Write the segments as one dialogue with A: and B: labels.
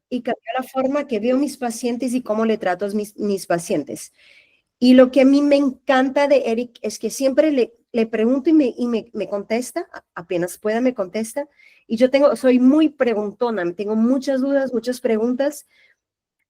A: y cambió la forma que veo mis pacientes y cómo le trato a mis pacientes. Y lo que a mí me encanta de Eric es que siempre le pregunto y me contesta, apenas pueda me contesta, y yo soy muy preguntona, tengo muchas dudas, muchas preguntas,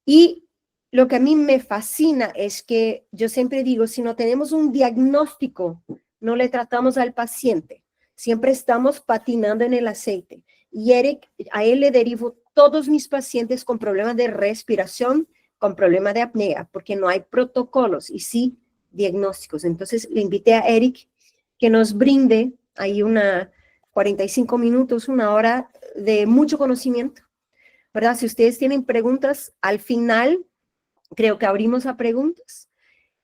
A: y lo que a mí me fascina es que yo siempre digo, si no tenemos un diagnóstico, no le tratamos al paciente, siempre estamos patinando en el aceite. Y Eric, a él le derivo todos mis pacientes con problemas de respiración, con problemas de apnea, porque no hay protocolos y sí diagnósticos. Entonces le invité a Eric que nos brinde ahí 45 minutos, una hora de mucho conocimiento, ¿verdad? Si ustedes tienen preguntas, al final creo que abrimos a preguntas.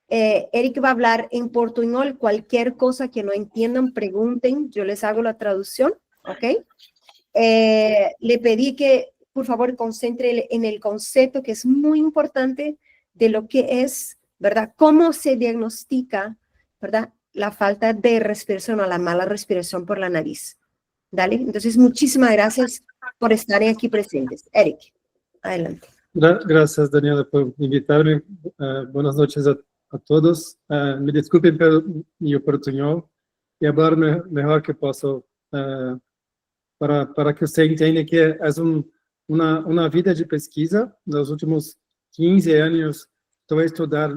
A: Eric va a hablar en portuñol, cualquier cosa que no entiendan, pregunten, yo les hago la traducción, ¿ok? Le pedí que por favor concentre en el concepto que es muy importante de lo que es, ¿verdad? Cómo se diagnostica, ¿verdad? La falta de respiración o la mala respiración por la nariz. Dale, entonces muchísimas gracias por estar aquí presentes. Eric, adelante.
B: Gracias, Daniela, por invitarme. Buenas noches a todos. Me desculpen por mi portuñol y hablar mejor que puedo para que você entenda que é uma vida de pesquisa. Nos últimos 15 anos, estou a estudar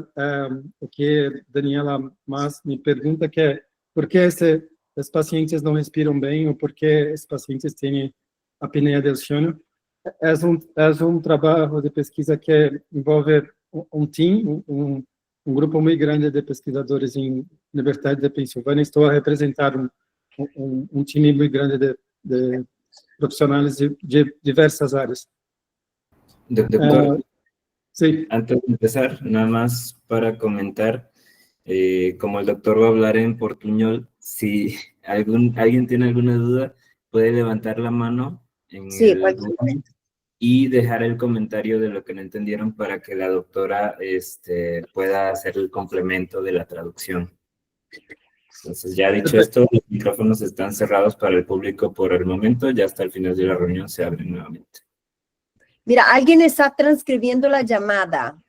B: o que Daniela mais me pergunta, que é por que esses pacientes não respiram bem ou por que esses pacientes têm apneia del sueño. É trabalho de pesquisa que envolve time, grupo muito grande de pesquisadores em Universidade de Pensilvânia. Estou a representar time muito grande de profesionales de diversas áreas.
C: Doctor,
B: sí.
C: Antes de empezar, nada más para comentar, como el doctor va a hablar en portuñol, si alguien tiene alguna duda, puede levantar la mano en y dejar el comentario de lo que no entendieron para que la doctora pueda hacer el complemento de la traducción. Entonces, ya dicho esto, los micrófonos están cerrados para el público por el momento, ya hasta el final de la reunión se abren nuevamente.
A: Mira, alguien está transcribiendo la llamada,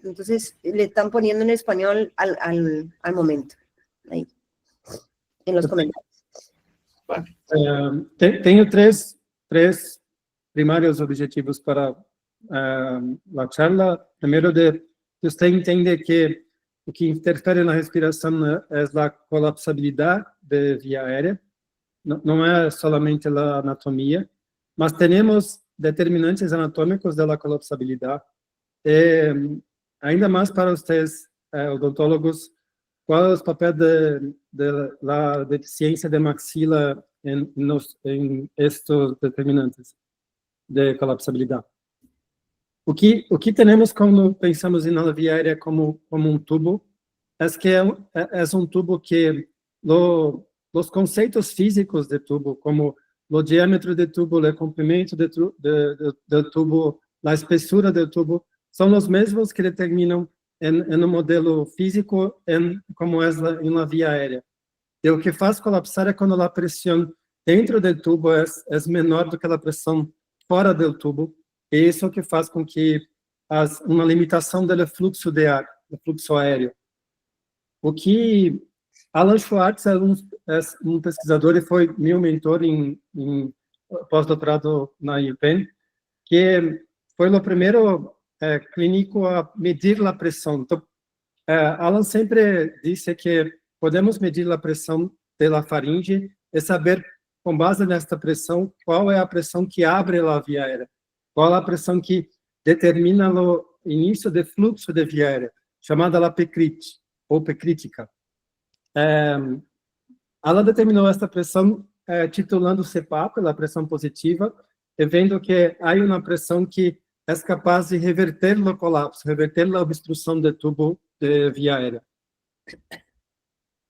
A: entonces le están poniendo en español al momento, ahí, en los comentarios.
B: Vale. Tenho três primários objetivos para a charla. Primeiro, de você entender que o que interfere na respiração é a colapsabilidade da via aérea, não é somente a anatomia, mas temos determinantes anatômicos da colapsabilidade. Ainda mais para vocês, odontólogos, qual é o papel da deficiência de maxila em estes determinantes de colapsabilidade? O que temos quando pensamos na via aérea como tubo é que é tubo que os conceitos físicos de tubo, como o diâmetro do tubo, o comprimento do tubo, a espessura do tubo, são os mesmos que determinam em um modelo físico como é na via aérea. E o que faz colapsar é quando a pressão dentro do tubo é menor do que a pressão fora do tubo. E isso que faz com que uma limitação do fluxo de ar, do fluxo aéreo. O que Alan Schwartz é um pesquisador e foi meu mentor em pós-doutorado na UPenn, que foi o primeiro clínico a medir a pressão. Então, Alan sempre disse que podemos medir a pressão da faringe e saber, com base nesta pressão, qual é a pressão que abre a via aérea. Qual a pressão que determina o início do fluxo de via aérea, chamada la pecrite, ou pecrítica. Ela determinou esta pressão titulando CPAP, a pressão positiva, e vendo que há uma pressão que é capaz de reverter o colapso, reverter a obstrução do tubo de via aérea.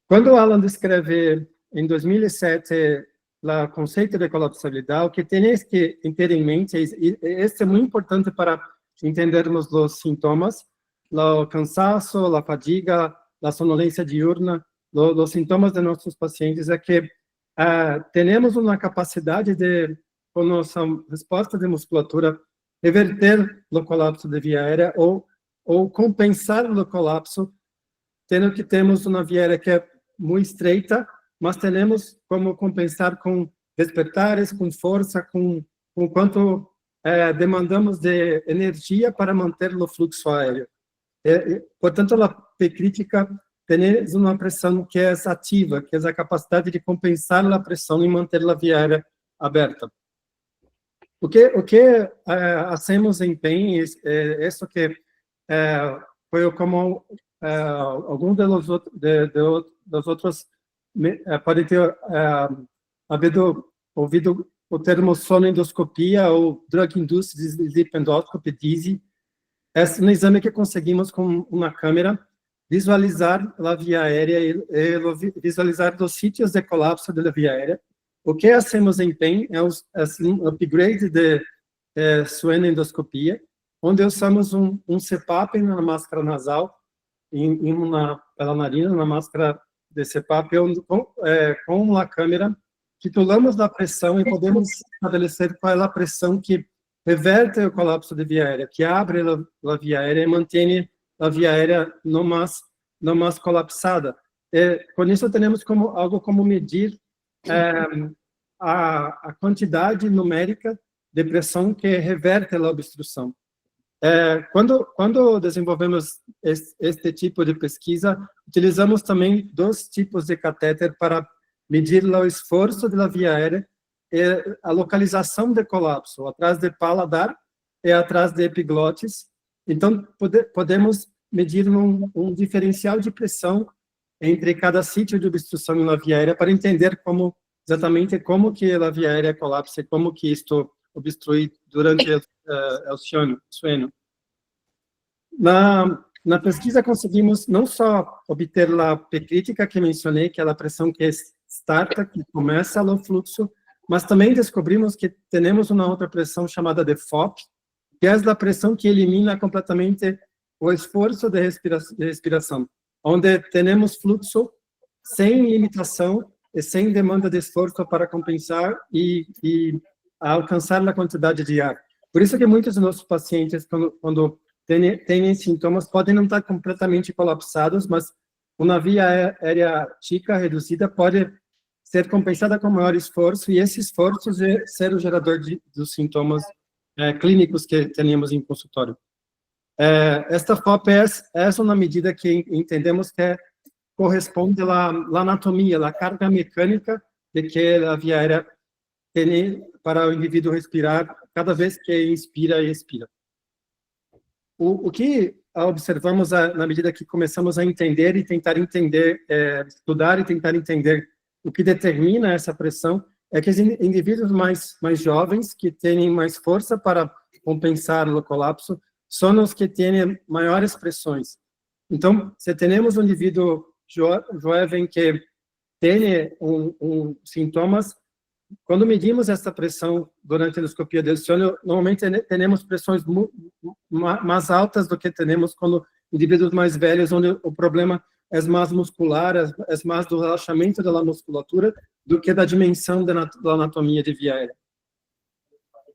B: Quando Alan descreve, em 2007, o conceito de colapsabilidade, o que temos que ter em mente, e este é muito importante para entendermos os sintomas, o cansaço, a fadiga, a sonolência diurna, os sintomas de nossos pacientes, é que temos uma capacidade de, com nossa resposta de musculatura, reverter o colapso de via aérea ou compensar o colapso, tendo que temos uma via aérea que é muito estreita, mas temos como compensar com despertares, com força, com quanto demandamos de energia para manter o fluxo aéreo. Portanto, a P-crítica tem uma pressão que é ativa, que é a capacidade de compensar a pressão e manter a via aérea aberta. O que hacemos em PEN é isso que foi como alguns dos outros pode ter ouvido o termo sonoendoscopia ou drug-induced sleep endoscopy, DISE. É um exame que conseguimos com uma câmera visualizar a via aérea e visualizar os sítios de colapso da via aérea. O que hacemos em PEN é um upgrade de suenoendoscopia, onde usamos um CPAP na máscara nasal, pela narina, na máscara de CPAP, com uma câmera, titulamos a pressão e podemos estabelecer qual é a pressão que reverte o colapso de via aérea, que abre a via aérea e mantém a via aérea não mais colapsada. Com isso, temos algo como medir a quantidade numérica de pressão que reverte a obstrução. Quando desenvolvemos este tipo de pesquisa, utilizamos também 2 tipos de catéter para medir o esforço da via aérea e a localização de colapso, atrás de paladar e atrás de epiglotis. Então, podemos medir um diferencial de pressão entre cada sítio de obstrução na via aérea para entender exatamente como que a via aérea colapsa e como que isto obstrui durante o sono. Na pesquisa conseguimos não só obter a P-crítica que mencionei, que é a pressão que starta, que começa o fluxo, mas também descobrimos que temos uma outra pressão chamada de FOP, que é a pressão que elimina completamente o esforço de respiração, onde temos fluxo sem limitação e sem demanda de esforço para compensar e alcançar a quantidade de ar. Por isso que muitos dos nossos pacientes, quando têm sintomas, podem não estar completamente colapsados, mas uma via aérea chica reduzida pode ser compensada com maior esforço, e esse esforço ser o gerador dos sintomas clínicos que temos em consultório. Esta FOP é uma medida que entendemos que corresponde à anatomia, à carga mecânica de que a via aérea tem para o indivíduo respirar cada vez que inspira e expira. O que observamos na medida que começamos a entender e tentar entender, estudar e tentar entender o que determina essa pressão, é que os indivíduos mais jovens, que têm mais força para compensar o colapso, são os que têm maiores pressões. Então, se temos um indivíduo jovem que tem sintomas, quando medimos essa pressão durante a endoscopia do sono, normalmente temos pressões mais altas do que temos quando indivíduos mais velhos, onde o problema é mais muscular, é mais do relaxamento da musculatura do que da dimensão da anatomia de via aérea.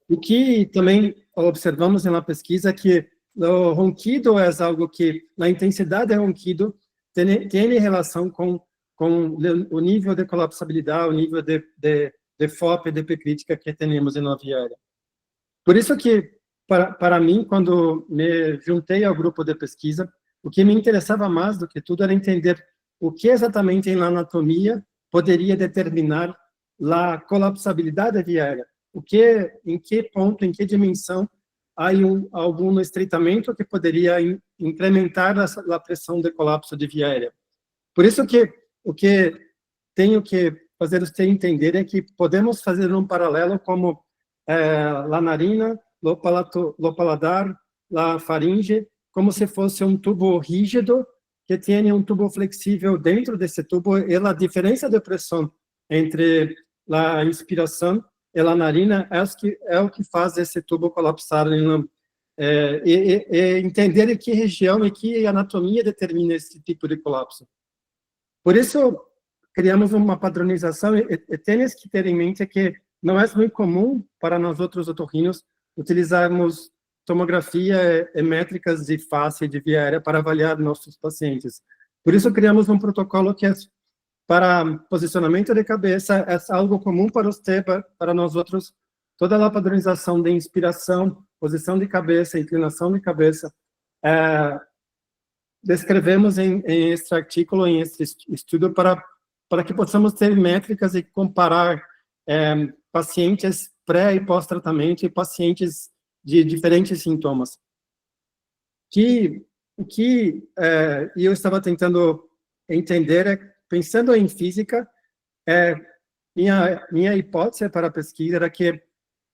B: O que também observamos na pesquisa é que o ronquido é algo que, na intensidade do ronquido, tem relação com o nível de colapsabilidade, o nível de FOP, de P-crítica que temos na via aérea. Por isso que, para mim, quando me juntei ao grupo de pesquisa, o que me interessava mais do que tudo era entender o que exatamente na anatomia poderia determinar a colapsabilidade da via aérea. Em que ponto, em que dimensão há algum estreitamento que poderia incrementar a pressão de colapso de via aérea. Por isso que o que tenho que fazer você entender é que podemos fazer um paralelo como a narina, o paladar, a faringe, como se fosse um tubo rígido que tem um tubo flexível dentro desse tubo, e a diferença de pressão entre a inspiração e a narina é o que faz esse tubo colapsar, e entender em que região e que anatomia determina esse tipo de colapso. Por isso, criamos uma padronização, e temos que ter em mente que não é muito comum para nós outros otorrinos utilizarmos tomografia e métricas de face e de via aérea para avaliar nossos pacientes. Por isso, criamos um protocolo que é para posicionamento de cabeça, é algo comum para você, para nós outros, toda a padronização de inspiração, posição de cabeça, inclinação de cabeça, descrevemos em este artigo, em este estudo, para que possamos ter métricas e comparar pacientes pré- e pós-tratamento e pacientes de diferentes sintomas. O que eu estava tentando entender pensando em física, minha hipótese para a pesquisa era que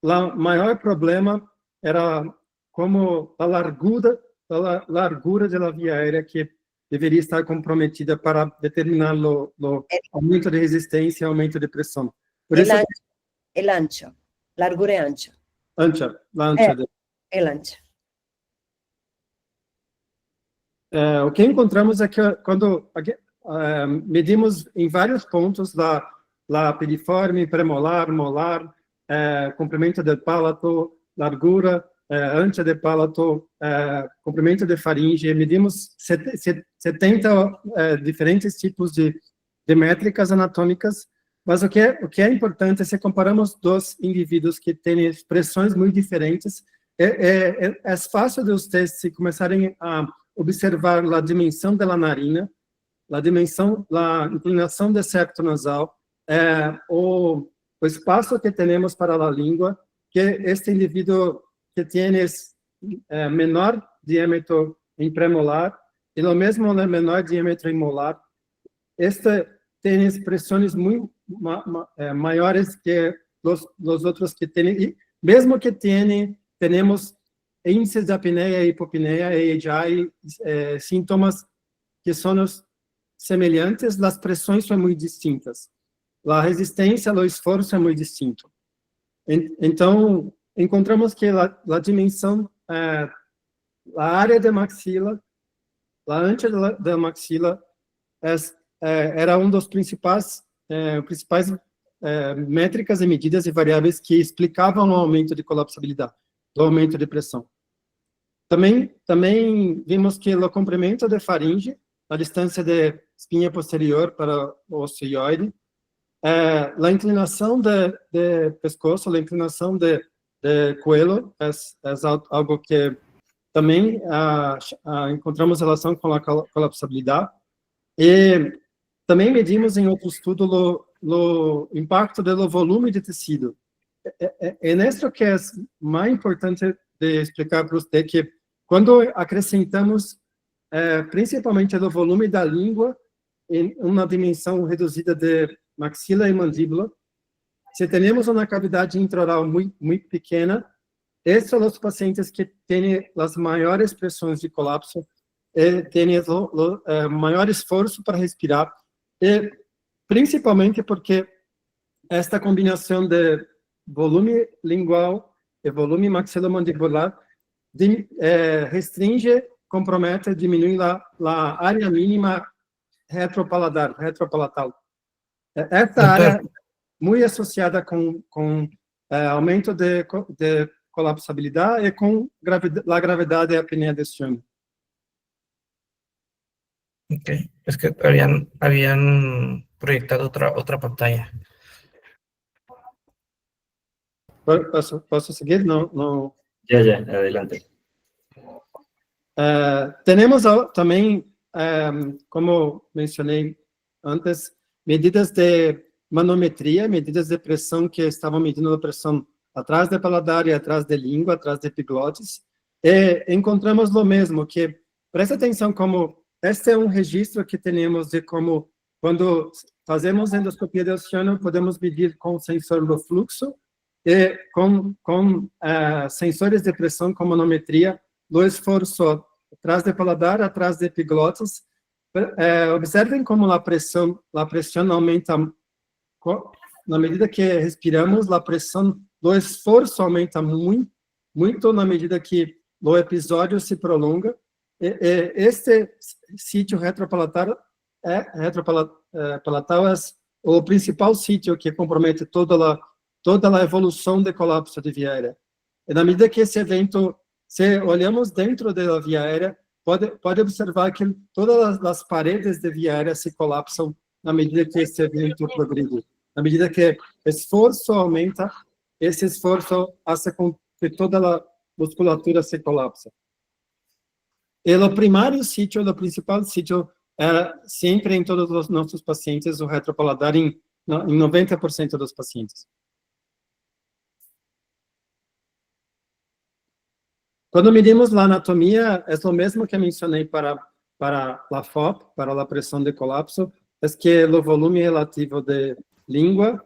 B: o maior problema era como a largura da via aérea que deveria estar comprometida para determinar o aumento de resistência e aumento de pressão. Por isso,
A: el ancho, largura e ancho.
B: La ancha.
A: El ancho.
B: O que encontramos é que quando medimos em vários pontos la piriforme, premolar, molar, comprimento do palato, largura, ancha de palato, comprimento de faringe, medimos 70 diferentes tipos de métricas anatômicas, mas o que é importante é se comparamos dois indivíduos que têm expressões muito diferentes, é fácil de vocês se começarem a observar a dimensão da narina, a inclinação do septo nasal, o espaço que temos para a língua, que este indivíduo que tem menor diâmetro em premolar e o mesmo menor diâmetro em molar, tem expressões muito maiores que os outros que têm, e mesmo que temos índices de apneia, hipopneia e EJI, sintomas que são semelhantes, as pressões são muito distintas. A resistência, o esforço é muito distinto. Então, encontramos que a dimensão, a área da maxila, a ancha da maxila, era um dos principais métricas e medidas e variáveis que explicavam o aumento de colapsabilidade, o aumento de pressão. Também vimos que o comprimento de faringe, a distância de espinha posterior para o osteoide, a inclinação de pescoço, a inclinação de coelho, é algo que também encontramos relação com a colapsabilidade. E também medimos em outro estudo o impacto do volume de tecido. É nisso que é mais importante de explicar para você que quando acrescentamos principalmente o volume da língua em uma dimensão reduzida de maxila e mandíbula, se temos uma cavidade intraoral muito pequena, esses são os pacientes que têm as maiores pressões de colapso, têm o maior esforço para respirar, e principalmente porque esta combinação de volume lingual e volume maxilomandibular restringe, compromete, diminui a área mínima retropalatal. Esta área muito associada com aumento de colapsabilidade e com a gravidade da apneia de sueño.
D: Ok, es que habían proyectado otra pantalla.
B: Posso seguir? No.
C: Ya, adelante.
B: Temos também, como mencionei antes, medidas de manometria, medidas de pressão que estavam medindo a pressão atrás do paladar e atrás da língua, atrás da epiglotis, e encontramos o mesmo, que presta atenção como este é um registro que temos de como, quando fazemos endoscopia de oceano, podemos medir com sensor do fluxo e com sensores de pressão com manometria do esforço atrás do paladar, atrás da epiglotis. Observem como a pressão aumenta na medida que respiramos, a pressão do esforço aumenta muito na medida que o episódio se prolonga. Este sítio retropalatal é o principal sítio que compromete toda a evolução de colapso de via aérea. E na medida que esse evento se olhamos dentro da via aérea, pode observar que todas as paredes da via aérea se colapsam na medida que esse evento progride. Na medida que o esforço aumenta, esse esforço faz com que toda a musculatura se colapse. E o primário sítio, o principal sítio, era sempre em todos os nossos pacientes, o retropaladar em 90% dos pacientes. Quando medimos a anatomia, é o mesmo que mencionei para a FOP, para a pressão de colapso, é que o volume relativo de língua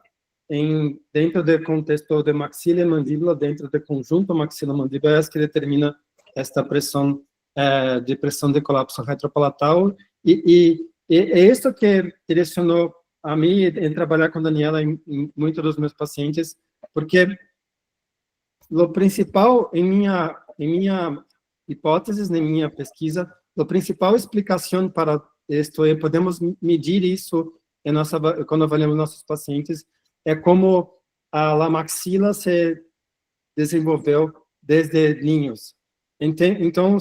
B: dentro do contexto de maxila e mandíbula, dentro do conjunto maxila-mandíbula, é que determina esta pressão de colapso retropalatal, e é isso que direcionou a mim em trabalhar com Daniela em muitos dos meus pacientes, porque o principal, em minha hipótese, em minha pesquisa, a principal explicação para isto, e podemos medir isso quando avaliamos nossos pacientes, é como a maxila se desenvolveu desde ninhos. Então,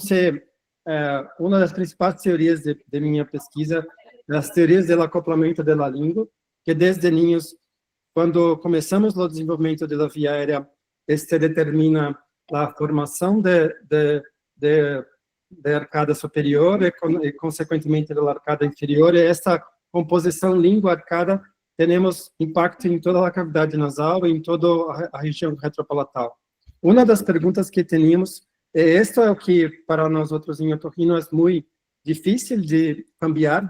B: uma das principais teorias de minha pesquisa, as teorias do acoplamento da língua, que desde ninhos, quando começamos o desenvolvimento da via aérea, este determina a formação de arcada superior e, consequentemente, da arcada inferior, e esta composição língua-arcada temos impacto em toda a cavidade nasal e em toda a região retropalatal. Uma das perguntas que tínhamos, e isto é o que para nós outros em otorrino é muito difícil de cambiar,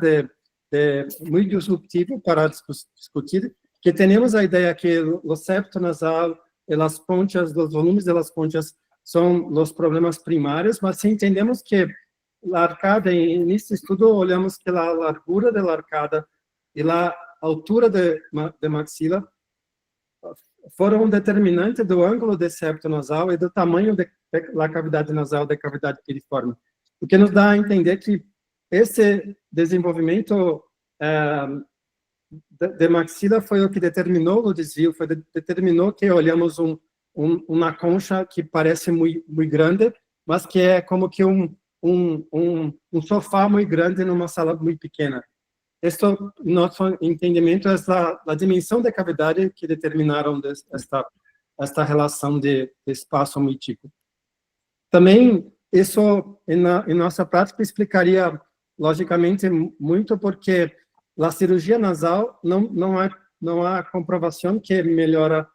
B: muito disruptivo para discutir, que temos a ideia que o septo nasal e as pontas, os volumes das pontas são os problemas primários, mas se entendemos que a arcada, nesse estudo olhamos que a largura da arcada e a altura de maxila foram determinantes do ângulo de septo nasal e do tamanho da cavidade nasal da cavidade piriforme, o que nos dá a entender que esse desenvolvimento de maxila foi o que determinou o desvio, determinou que olhamos uma concha que parece muito grande, mas que é como que um sofá muito grande numa sala muito pequena. Este nosso entendimento é a dimensão da cavidade que determinaram esta relação de espaço mítico. Também isso em nossa prática explicaria logicamente muito porque a cirurgia nasal não há comprovação que melhora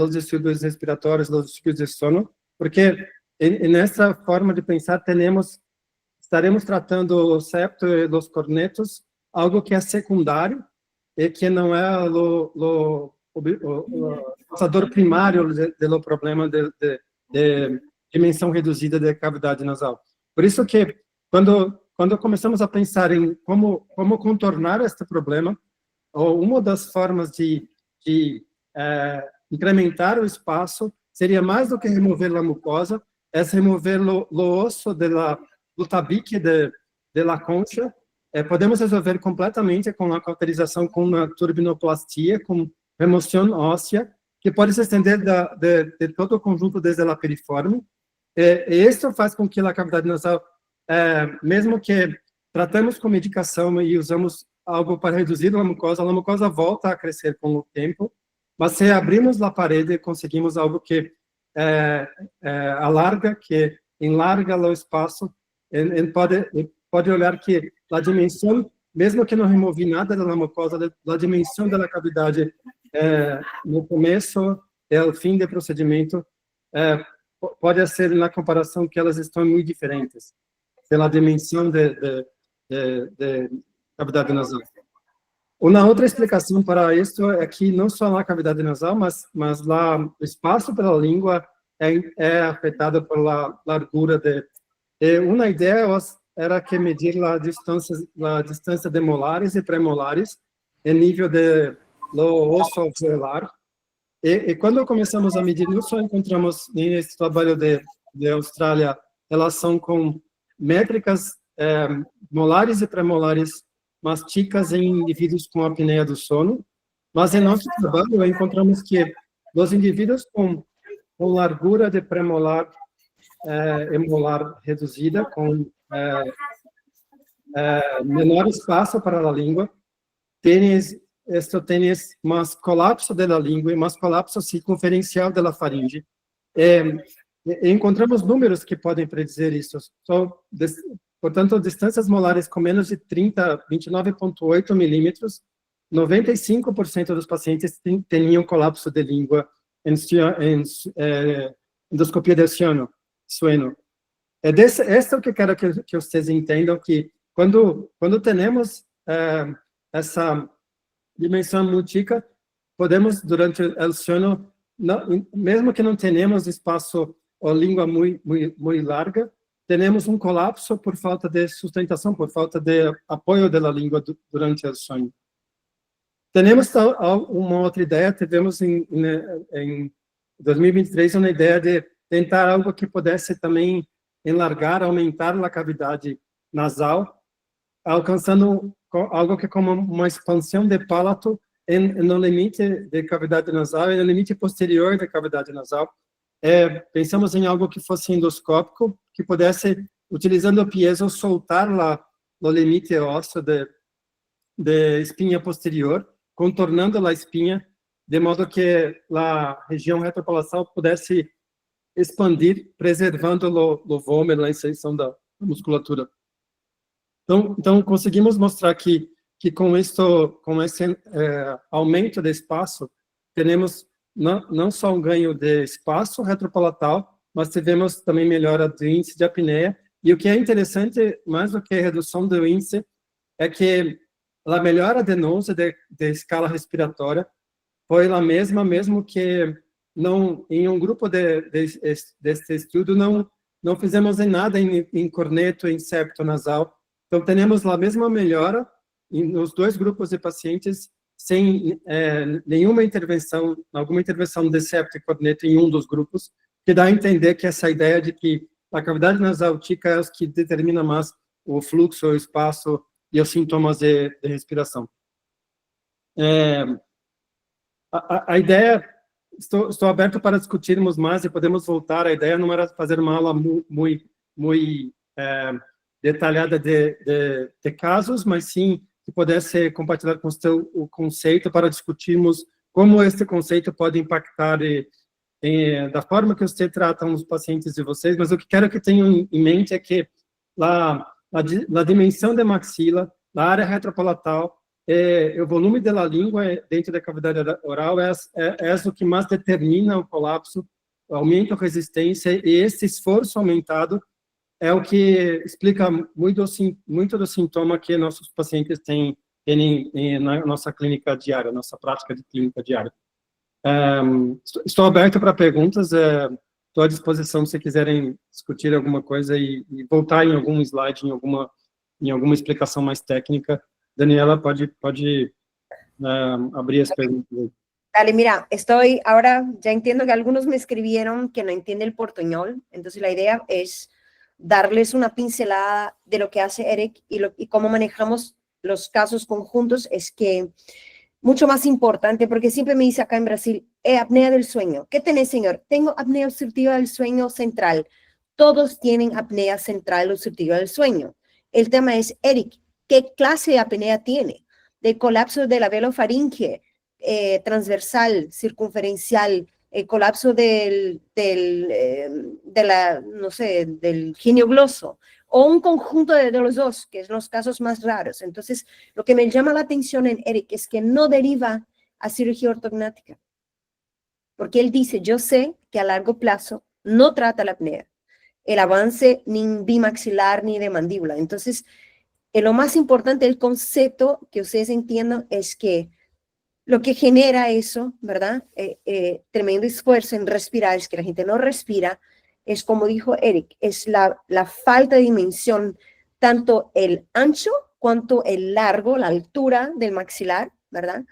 B: os distúrbios respiratórios, os distúrbios de sono, porque nessa forma de pensar estaremos tratando o septo e os cornetos, algo que é secundário e que não é o causador primário do problema de dimensão reduzida da cavidade nasal. Por isso que quando começamos a pensar em como contornar este problema, ou uma das formas de incrementar o espaço seria mais do que remover a mucosa, é remover o osso do tabique da concha. Podemos resolver completamente com a cauterização, com uma turbinoplastia, com remoção óssea, que pode se estender de todo o conjunto desde a piriforme. E isso faz com que a cavidade nasal, mesmo que tratamos com medicação e usamos algo para reduzir a mucosa volta a crescer com o tempo, mas se abrimos a parede, conseguimos algo que alarga, que enlarga o espaço, e pode olhar que a dimensão, mesmo que não removi nada da mucosa, a dimensão da cavidade no começo e ao fim do procedimento pode ser na comparação que elas estão muito diferentes pela dimensão de cavidade nasal. Uma outra explicação para isso é que não só na cavidade nasal, mas lá o espaço pela língua é afetado pela largura uma ideia era que medir a distância de molares e premolares em nível de osso alveolar. E quando começamos a medir, não só encontramos nesse trabalho de Austrália relação com métricas molares e premolares masticas em indivíduos com apneia do sono, mas em nosso trabalho encontramos que os indivíduos com largura de premolar embolar reduzida, com menor espaço para a língua. Esto tienes más colapso de la língua e más colapso circunferencial de la faringe. Encontramos números que podem predizer isso. Portanto, distâncias molares com menos de 29,8 milímetros, 95% dos pacientes tinham colapso de língua em endoscopia de sueno. É o que quero que vocês entendam, que quando temos essa dimensão múltipla, podemos, durante o sono, mesmo que não tenhamos espaço ou língua muito larga, temos um colapso por falta de sustentação, por falta de apoio da língua durante o sonho. Temos uma outra ideia, tivemos em 2023 uma ideia de tentar algo que pudesse também aumentar a cavidade nasal, alcançando algo que como uma expansão de palato no limite de cavidade nasal e no limite posterior da cavidade nasal. Pensamos em algo que fosse endoscópico, que pudesse, utilizando o piezo, soltar o limite ósseo de espinha posterior, contornando a espinha, de modo que a região retropalatal pudesse expandir, preservando o vômito, a inserção da musculatura. Então, conseguimos mostrar que com esse aumento de espaço, temos não só um ganho de espaço retropalatal, mas tivemos também melhora do índice de apneia. E o que é interessante, mais do que a redução do índice, é que a melhora de náusea de escala respiratória foi a mesma, mesmo que em um grupo deste estudo não fizemos nada em corneto, em septo nasal. Então, temos a mesma melhora nos dois grupos de pacientes, sem nenhuma intervenção, alguma intervenção de septo e corneto em um dos grupos, que dá a entender que essa ideia de que a cavidade nasal típica é o que determina mais o fluxo, o espaço e os sintomas de respiração. A ideia, estou aberto para discutirmos mais e podemos voltar. A ideia não era fazer uma aula muito detalhada de casos, mas sim que pudesse compartilhar com você o conceito para discutirmos como este conceito pode impactar da forma que você trata os pacientes de vocês. Mas o que quero que tenham em mente é que a dimensão da maxila, a área retropalatal, o volume da língua dentro da cavidade oral é o que mais determina o colapso, aumenta a resistência, e esse esforço aumentado é o que explica muito do sintoma que nossos pacientes têm na nossa clínica diária, nossa prática de clínica diária. Estou aberto para perguntas, estou à disposição se quiserem discutir alguma coisa e voltar em algum slide, em alguma explicação mais técnica. Daniela, pode abrir as perguntas.
A: Dale, mira, ahora ya entiendo que algunos me escribieron que no entiende el portuñol, entonces la idea es darles una pincelada de lo que hace Eric y cómo manejamos los casos conjuntos. Es que mucho más importante, porque siempre me dice acá en Brasil, apnea del sueño. ¿Qué tenés, señor? Tengo apnea obstructiva del sueño central. Todos tienen apnea central obstructiva del sueño. El tema es, Eric, ¿qué clase de apnea tiene? De colapso de la velofaringe, transversal, circunferencial, colapso del geniogloso, o un conjunto de los dos, que es los casos más raros. Entonces, lo que me llama la atención en Eric es que no deriva a cirugía ortognática, porque él dice, yo sé que a largo plazo no trata la apnea, el avance ni bimaxilar ni de mandíbula. Entonces, lo más importante, el concepto que ustedes entiendan es que lo que genera eso, ¿verdad? Tremendo esfuerzo en respirar, es que la gente no respira, es como dijo Eric, es la falta de dimensión, tanto el ancho cuanto el largo, la altura del maxilar, ¿verdad?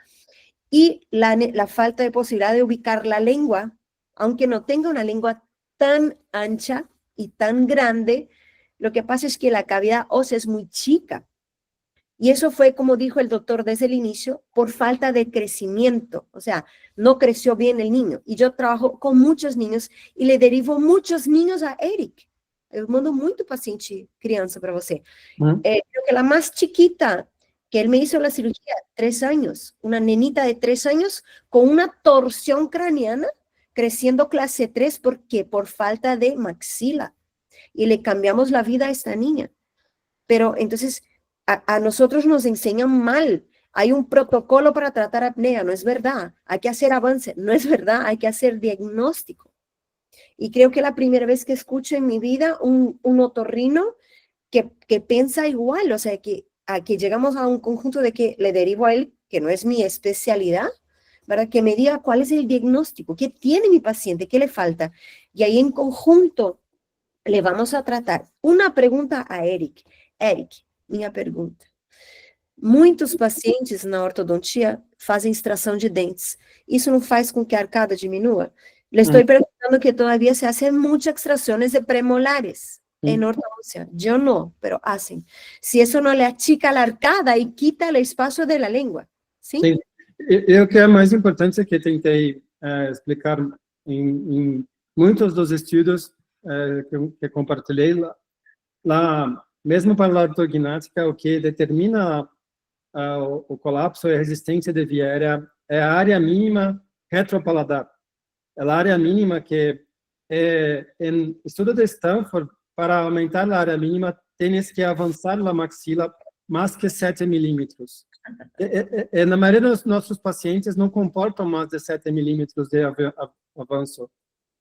A: Y la falta de posibilidad de ubicar la lengua, aunque no tenga una lengua tan ancha y tan grande, lo que pasa es que la cavidad ósea es muy chica. Y eso fue, como dijo el doctor desde el inicio, por falta de crecimiento. O sea, no creció bien el niño. Y yo trabajo con muchos niños y le derivo muchos niños a Eric. Eu mando muito paciente criança para você. Creo que la más chiquita, que él me hizo la cirugía, 3 años, una nenita de 3 años con una torsión craneana, creciendo clase 3, ¿por qué? Por falta de maxila. Y le cambiamos la vida a esta niña. Pero entonces a nosotros nos enseñan mal. Hay un protocolo para tratar apnea, no es verdad. Hay que hacer avance, no es verdad. Hay que hacer diagnóstico. Y creo que la primera vez que escucho en mi vida un otorrino que piensa igual, o sea, que llegamos a un conjunto de que le derivo a él, que no es mi especialidad, ¿verdad? Que me diga cuál es el diagnóstico, qué tiene mi paciente, qué le falta. Y ahí en conjunto le vamos a tratar. Una pregunta a Eric. Eric, minha pergunta. Muitos pacientes na ortodontia fazem extração de dentes. Isso não faz com que a arcada diminua? Le estoy preguntando que todavía se hacen muchas extracciones de premolares en ortodoncia. Yo no, pero hacen. Si eso no le achica la arcada y quita el espacio de la lengua, ¿sí?
B: Sim. E o que é mais importante que tentei explicar em muitos dos estudos que compartilhei lá, mesmo para a ortognática, o que determina o colapso e a resistência de via aérea é a área mínima retropaladar. É a área mínima que, em estudo de Stanford, para aumentar a área mínima, tens que avançar a maxila mais que 7 milímetros. Na maioria dos nossos pacientes não comportam mais de 7 milímetros de avanço.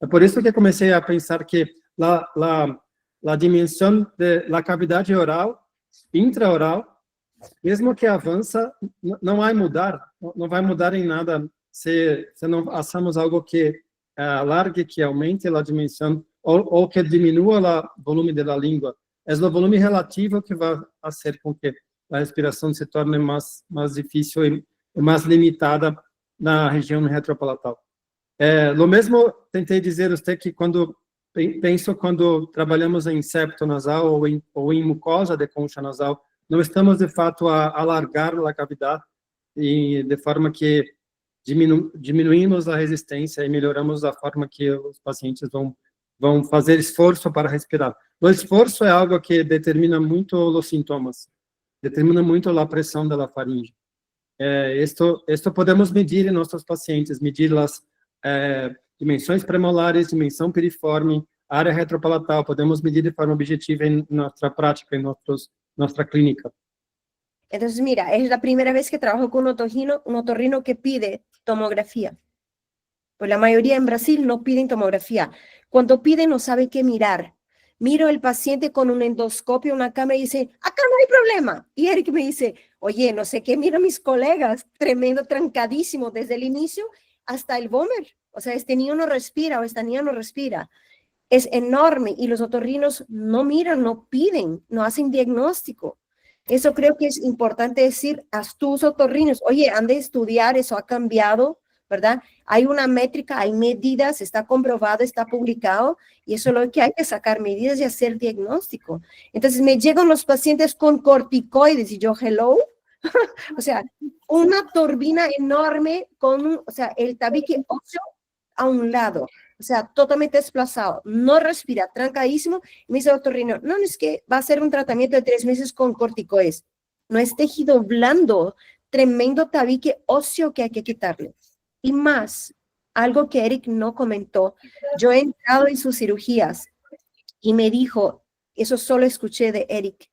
B: É por isso que comecei a pensar que a dimensão da cavidade oral, intraoral, mesmo que avança, não vai mudar, não vai mudar em nada se não façamos algo que alargue, que aumente a dimensão ou que diminua o volume da língua. É o volume relativo que vai fazer com que a respiração se torne mais difícil e mais limitada na região retropalatal. Lo mesmo tentei dizer a você que quando trabalhamos em septo nasal ou em mucosa de concha nasal, não estamos de fato a alargar a cavidade e de forma que diminuímos a resistência e melhoramos a forma que os pacientes vão fazer esforço para respirar. O esforço é algo que determina muito os sintomas, determina muito a pressão da faringe. Isto podemos medir em nossos pacientes, medir as dimensões premolares, dimensão piriforme, área retropalatal, podemos medir de forma objetiva em nossa prática, em nossa clínica.
A: Entonces, mira, es la primera vez que trabajo con un otorrino que pide tomografía. Pues la mayoría en Brasil no piden tomografía. Cuando piden no sabe qué mirar. Miro el paciente con un endoscopio, una cámara y dice, acá no hay problema. Y Eric me dice, oye, no sé qué, mira mis colegas, tremendo, trancadísimo desde el inicio hasta el vómer. O sea, este niño no respira o esta niña no respira. Es enorme y los otorrinos no miran, no piden, no hacen diagnóstico. Eso creo que es importante decir a tus otorrinos, oye, han de estudiar, eso ha cambiado, ¿verdad? Hay una métrica, hay medidas, está comprobado, está publicado, y eso es lo que hay que sacar medidas y hacer diagnóstico. Entonces me llegan los pacientes con corticoides y yo, hello, o sea, una turbina enorme con, o sea, el tabique óseo a un lado, o sea, totalmente desplazado, no respira, trancadísimo. Me dice el otorrino, no, es que va a ser un tratamiento de 3 meses con corticoides. No es tejido blando, tremendo tabique óseo que hay que quitarle. Y más, algo que Eric no comentó, yo he entrado en sus cirugías y me dijo, eso solo escuché de Eric,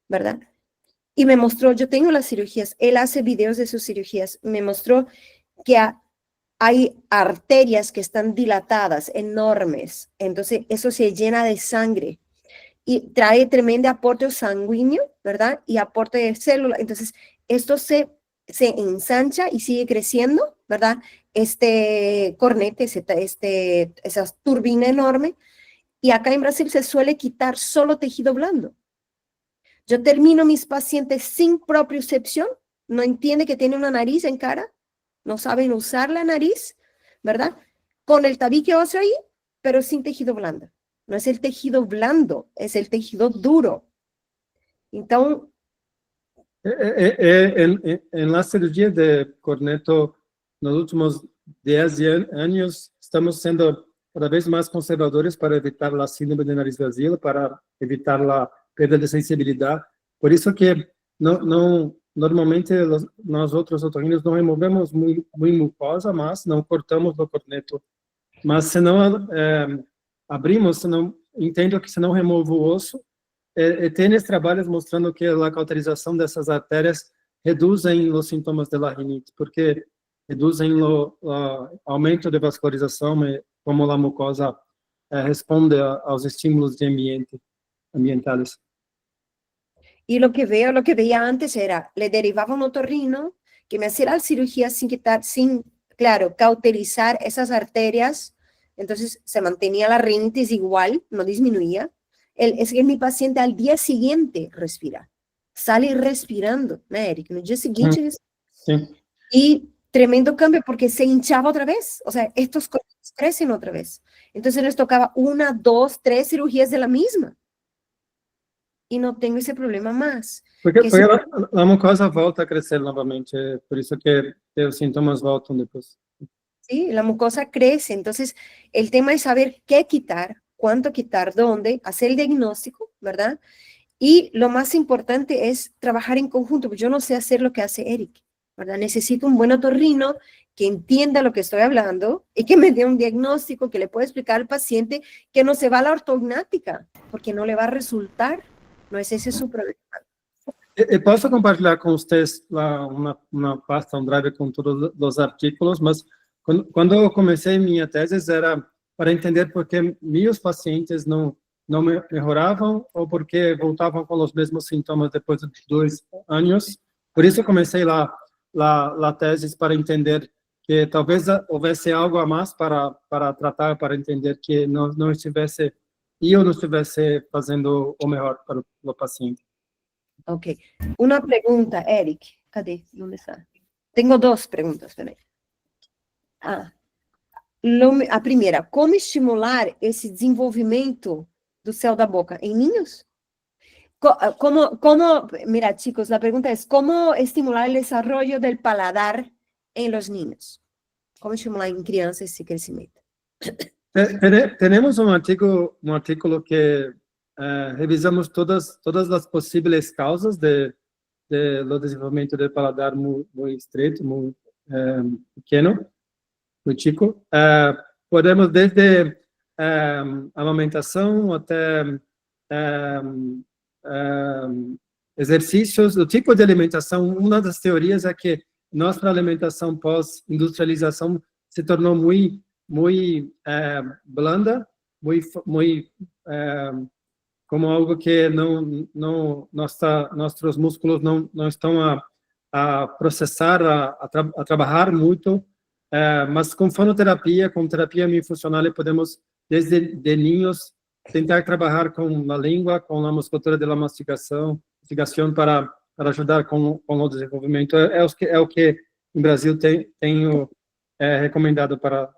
A: ¿verdad? Y me mostró, yo tengo las cirugías, él hace videos de sus cirugías, me mostró que hay arterias que están dilatadas, enormes, entonces eso se llena de sangre y trae tremendo aporte sanguíneo, ¿verdad? Y aporte de células, entonces esto se ensancha y sigue creciendo, ¿verdad? Este cornete, esa turbina enorme, y acá en Brasil se suele quitar solo tejido blando. Yo termino mis pacientes sin propiocepción, no entiende que tiene una nariz en cara, no saben usar la nariz, ¿verdad? Con el tabique óseo ahí, pero sin tejido blando. No es el tejido blando, es el tejido duro. Entonces,
B: En la cirugía de corneto, nos últimos 10 años, estamos siendo cada vez más conservadores para evitar la síndrome de nariz vacía, para evitar la perda de sensibilidad. Por eso que normalmente nosotros otorrinos no removemos muy mucosa, mas não cortamos o corneto. Mas se não abrimos, entendo que se não remove o osso, tem trabalhos mostrando que a cauterização dessas artérias reduzem os sintomas da rinite, porque reduzem o aumento de vascularização, como a mucosa responde aos estímulos de ambientales.
A: Y lo que veía antes era, le derivaba un otorrino que me hacía la cirugía sin, claro, cauterizar esas arterias, entonces se mantenía la rinitis igual, no disminuía. Es que mi paciente al día siguiente respira, sale respirando, ¿no, Eric? No día siguiente.
B: Sí.
A: Y tremendo cambio porque se hinchaba otra vez, o sea, estos cornetos crecen otra vez. Entonces les tocaba 1, 2, 3 cirugías de la misma. E não tenho esse problema mais.
B: Porque a mucosa volta a crescer novamente, por isso que os sintomas voltam depois.
A: Sí, la mucosa crece, entonces el tema es saber qué quitar, cuánto quitar, dónde, hacer el diagnóstico, ¿verdad? Y lo más importante es trabajar en conjunto, porque yo no sé hacer lo que hace Eric, ¿verdad? Necesito un buen otorrino que entienda lo que estoy hablando y que me dé un diagnóstico que le pueda explicar al paciente que no se va a la ortognática, porque no le va a resultar. No es ese su problema.
B: Posso compartilhar com vocês uma pasta, drive com todos os artículos, mas quando eu comecei minha tese era para entender por que meus pacientes não melhoravam ou porque voltavam com os mesmos sintomas depois de 2 anos. Por isso comecei a tese para entender que talvez houvesse algo a mais para tratar, para entender que não estivesse eu não estivesse fazendo o melhor para o paciente.
A: Ok. Uma pergunta, Eric. Cadê? Onde está? Tenho 2 perguntas, peraí. A primeira, como estimular esse desenvolvimento do céu da boca em ninhos? Mira, chicos, la pregunta es, ¿cómo estimular el desarrollo del paladar en los niños? ¿Cómo estimular en crianças esse crescimento?
B: Temos um artigo que revisamos todas as possíveis causas do desenvolvimento do paladar muito estreito, muito pequeno, muito chico. Podemos desde amamentação até exercícios, o tipo de alimentação. Uma das teorias é que nossa alimentação pós-industrialização se tornou muito blanda, muito como algo que nossos músculos não estão a processar, a trabalhar muito, mas com fonoterapia, com terapia miofuncional, podemos, desde ninhos, tentar trabalhar com a língua, com a musculatura da mastigação para ajudar com o desenvolvimento. É o que no Brasil tenho recomendado para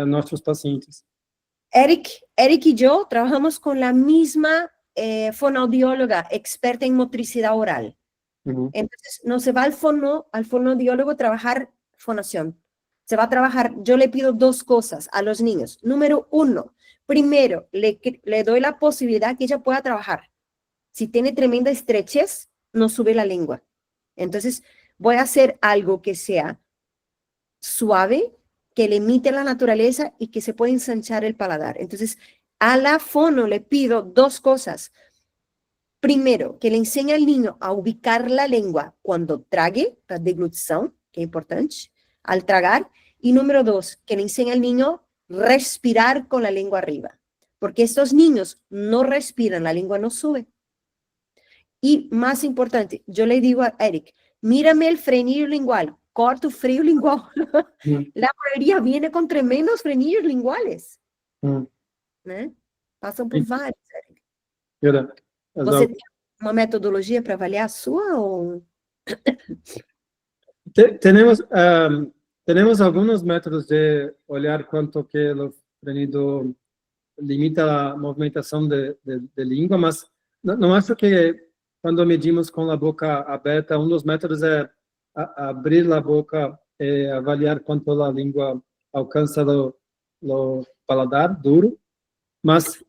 B: nossos pacientes.
A: Eric y yo trabajamos con la misma fonoaudióloga, experta en motricidad oral. Entonces, no se va al fonoaudiólogo a trabajar fonación. Se va a trabajar, yo le pido 2 cosas a los niños. Número 1, primero, le doy la posibilidad que ella pueda trabajar. Si tiene tremenda estrechez, no sube la lengua. Entonces, voy a hacer algo que sea suave, que le imite la naturaleza y que se pueda ensanchar el paladar. Entonces, a la fono le pido 2 cosas. Primero, que le enseñe al niño a ubicar la lengua cuando trague, la deglutición, que es importante, al tragar. Y número 2, que le enseñe al niño respirar con la lengua arriba. Porque estos niños no respiran, la lengua no sube. Y más importante, yo le digo a Eric, mírame el frenillo lingual, corto frío lingual. La mayoría viene con tremendos frenillos linguales. Passam por vários, Eric. Você tem uma metodologia para avaliar a sua? Ou...
B: Temos alguns métodos de olhar quanto que o frenido limita a movimentação de língua, mas não acho que quando medimos com a boca aberta, dos métodos é abrir a boca e avaliar quanto a língua alcança o paladar duro, mas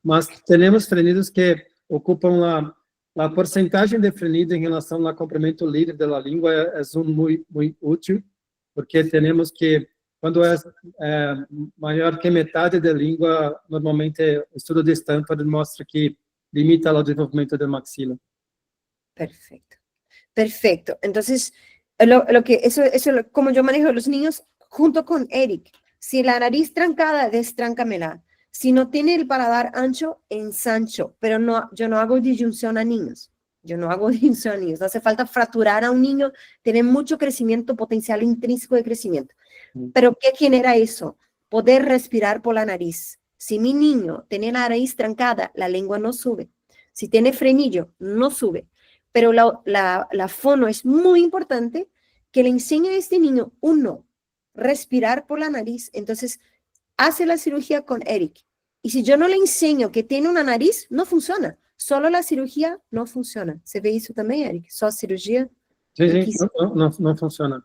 B: temos frenidos que ocupam a porcentagem de frenido em relação ao comprimento livre da língua é muito útil, porque temos que, quando é maior que metade da língua, normalmente o estudo de Stanford mostra que limita o desenvolvimento da maxila.
A: Perfecto. Perfecto. Entonces, eso como yo manejo a los niños junto con Eric. Si la nariz trancada, destráncamela. Si no tiene el paladar ancho, ensancho. Pero no, yo no hago disyunción a niños. No hace falta fracturar a un niño. Tiene mucho crecimiento, potencial intrínseco de crecimiento. Pero ¿qué genera eso? Poder respirar por la nariz. Si mi niño tiene la nariz trancada, la lengua no sube. Si tiene frenillo, no sube. Pero la fono es muy importante, que le enseñe a este niño, uno, respirar por la nariz. Entonces, hace la cirugía con Eric. Y si yo no le enseño que tiene una nariz, no funciona. Solo la cirugía no funciona. ¿Se ve isso também, Eric? Só cirurgia?
B: Sim, não funciona.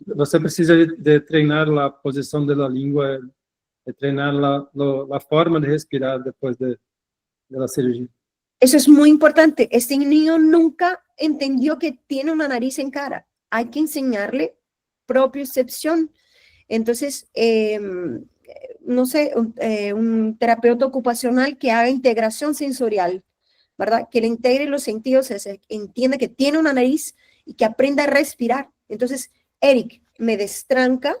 B: Você precisa de treinar a posição da língua, de treinar a forma de respirar depois da cirurgia.
A: Eso es muy importante. Este niño nunca entendió que tiene una nariz en cara. Hay que enseñarle propiocepción. Entonces, no sé, un terapeuta ocupacional que haga integración sensorial, ¿verdad? Que le integre los sentidos, entienda que tiene una nariz y que aprenda a respirar. Entonces, Eric me destranca,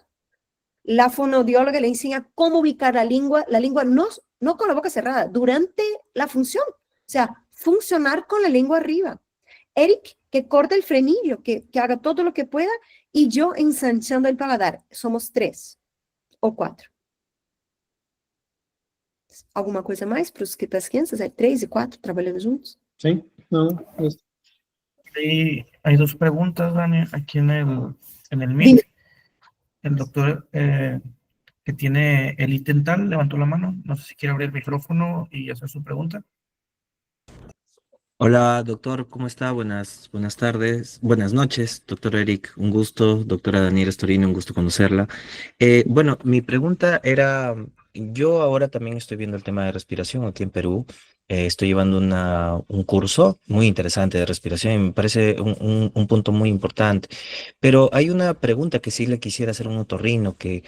A: la fonoaudióloga le enseña cómo ubicar la lengua no con la boca cerrada, durante la función. O sea, funcionar con la lengua arriba. Eric, que corte el frenillo, que haga todo lo que pueda, y yo ensanchando el paladar. Somos 3 ou 4. Alguma coisa mais para as crianças? 3 e 4 trabalhando juntos?
B: Sim, não.
D: Hay 2 preguntas, Dani, aquí en el Meet. El doctor que tiene el intental levantó la mano. No sé si quiere abrir el micrófono y hacer su pregunta.
E: Hola, doctor, ¿cómo está? Buenas tardes, buenas noches, doctor Eric, un gusto, doctora Daniela Storino, un gusto conocerla. Bueno, mi pregunta era, yo ahora también estoy viendo el tema de respiración aquí en Perú, estoy llevando un curso muy interesante de respiración y me parece un punto muy importante, pero hay una pregunta que sí le quisiera hacer a un otorrino, que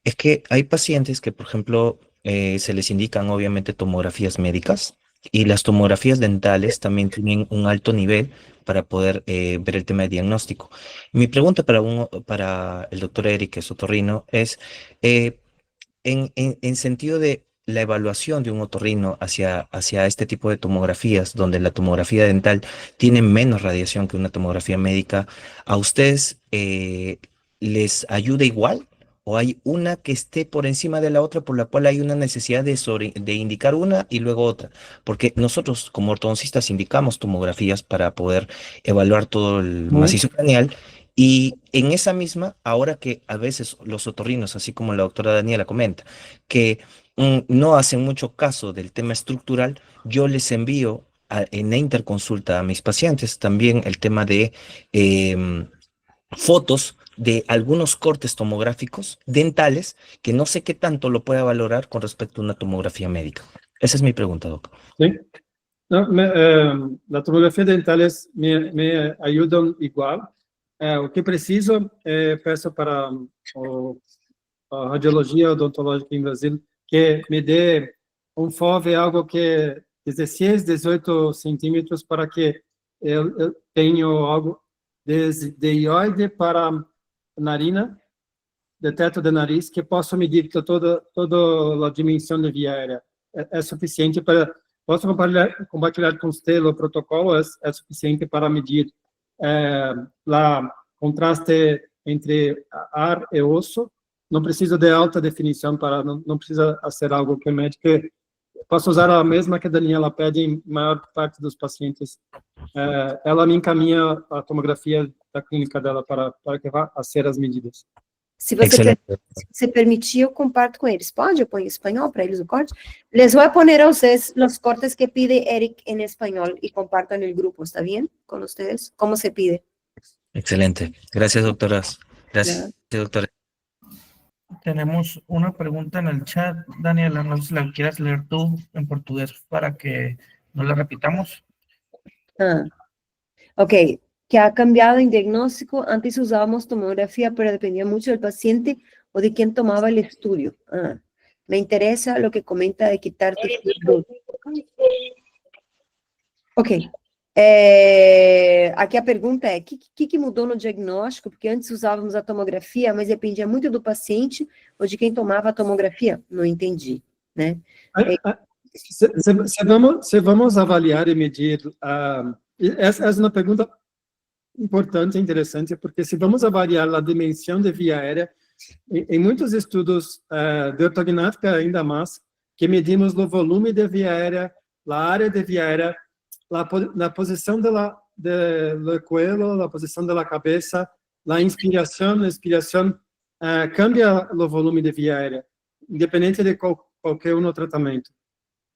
E: es que hay pacientes que, por ejemplo, se les indican obviamente tomografías médicas, y las tomografías dentales también tienen un alto nivel para poder ver el tema de diagnóstico. Mi pregunta para el doctor Eric, que es otorrino, es en sentido de la evaluación de un otorrino hacia este tipo de tomografías, donde la tomografía dental tiene menos radiación que una tomografía médica, ¿a ustedes les ayuda igual? ¿O hay una que esté por encima de la otra, por la cual hay una necesidad de indicar una y luego otra? Porque nosotros como ortodoncistas indicamos tomografías para poder evaluar todo el macizo craneal, y en esa misma, ahora que a veces los otorrinos, así como la doctora Daniela comenta, que no hacen mucho caso del tema estructural, yo les envío en la interconsulta a mis pacientes también el tema de fotos de algunos cortes tomográficos dentales que no sé qué tanto lo pueda valorar con respecto a una tomografía médica. Esa es mi pregunta, doctor.
B: Sí. No, la tomografia dentales me ayudan igual. O que preciso, peço para a radiologia odontológica em Brasil que me dê FOV, algo que 16, 18 centímetros, para que eu tenha algo desde hioide para narina, de teto de nariz, que posso medir toda a dimensão de via aérea. É suficiente para... Posso compartilhar com você o protocolo, é suficiente para medir contraste entre ar e osso. Não precisa de alta definição, não precisa ser algo que o médico... Posso usar a mesma que a Daniela pede em maior parte dos pacientes. Ela me encaminha a tomografia da clínica dela para que vá a ser as medidas.
A: Se você
E: Excelente.
A: se permitir, eu comparto com eles. Pode, eu ponho em espanhol para eles o corte. Les voy a poner a ustedes los cortes que pide Eric en español y comparto en el grupo, ¿está bien? Con ustedes, ¿cómo se pide?
E: Excelente. Gracias, doctoras. Gracias, doctora.
D: Tenemos una pregunta en el chat, Daniela, no sé si la quieras leer tú en portugués para que no la repitamos.
A: Ah, ok, que ha cambiado en diagnóstico. Antes usábamos tomografía, pero dependía mucho del paciente o de quién tomaba el estudio. Ah, me interesa lo que comenta de quitar tejido. Ok. Aqui a pergunta é, o que mudou no diagnóstico? Porque antes usávamos a tomografia, mas dependia muito do paciente ou de quem tomava a tomografia. Não entendi, né?
B: Se vamos avaliar e medir, essa é uma pergunta importante e interessante, porque se vamos avaliar a dimensão de via aérea, em muitos estudos de ortognática ainda mais, que medimos o volume de via aérea, a área de via aérea, la posición del cuello, la posición de la cabeza, la inspiración, expiración, cambia el volumen de vía aérea, independiente de cualquier otro tratamiento.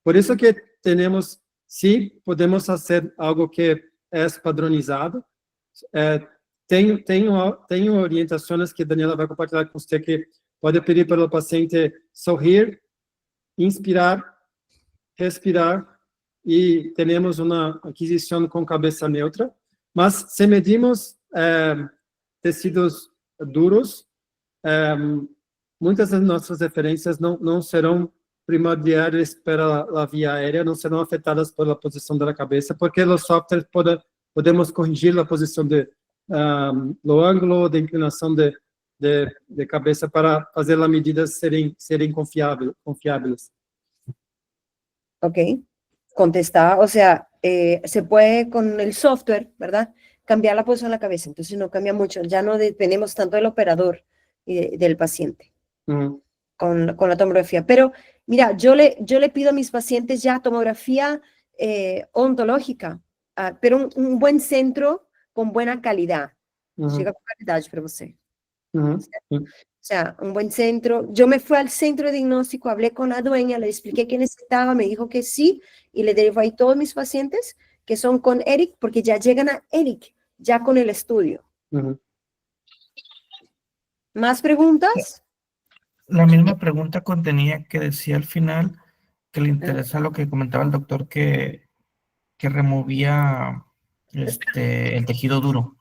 B: Por eso que tenemos, sí, podemos hacer algo que es padronizado. Tenho orientações que a Daniela vai compartilhar com você, que pode pedir para o paciente sorrir, inspirar, respirar, e temos uma aquisição com cabeça neutra, mas se medimos tecidos duros, muitas das nossas referências não serão primordiais para a via aérea, não serão afetadas pela posição da cabeça, porque os softwares podemos corrigir a posição do ângulo de inclinação de cabeça para fazer as medidas serem confiáveis.
A: Ok. Contestar, o sea, se puede con el software, ¿verdad? Cambiar la posición de la cabeza, entonces no cambia mucho, ya no dependemos tanto del operador y del paciente con la tomografía. Pero mira, yo le pido a mis pacientes ya tomografía odontológica, pero un buen centro con buena calidad. Llega con calidad para usted. O sea, un buen centro. Yo me fui al centro de diagnóstico, hablé con la dueña, le expliqué qué necesitaba, me dijo que sí, y le derivo ahí todos mis pacientes que son con Eric, porque ya llegan a Eric, ya con el estudio. ¿Más preguntas?
D: La misma pregunta contenía que decía al final que le interesa lo que comentaba el doctor, que removía el tejido duro,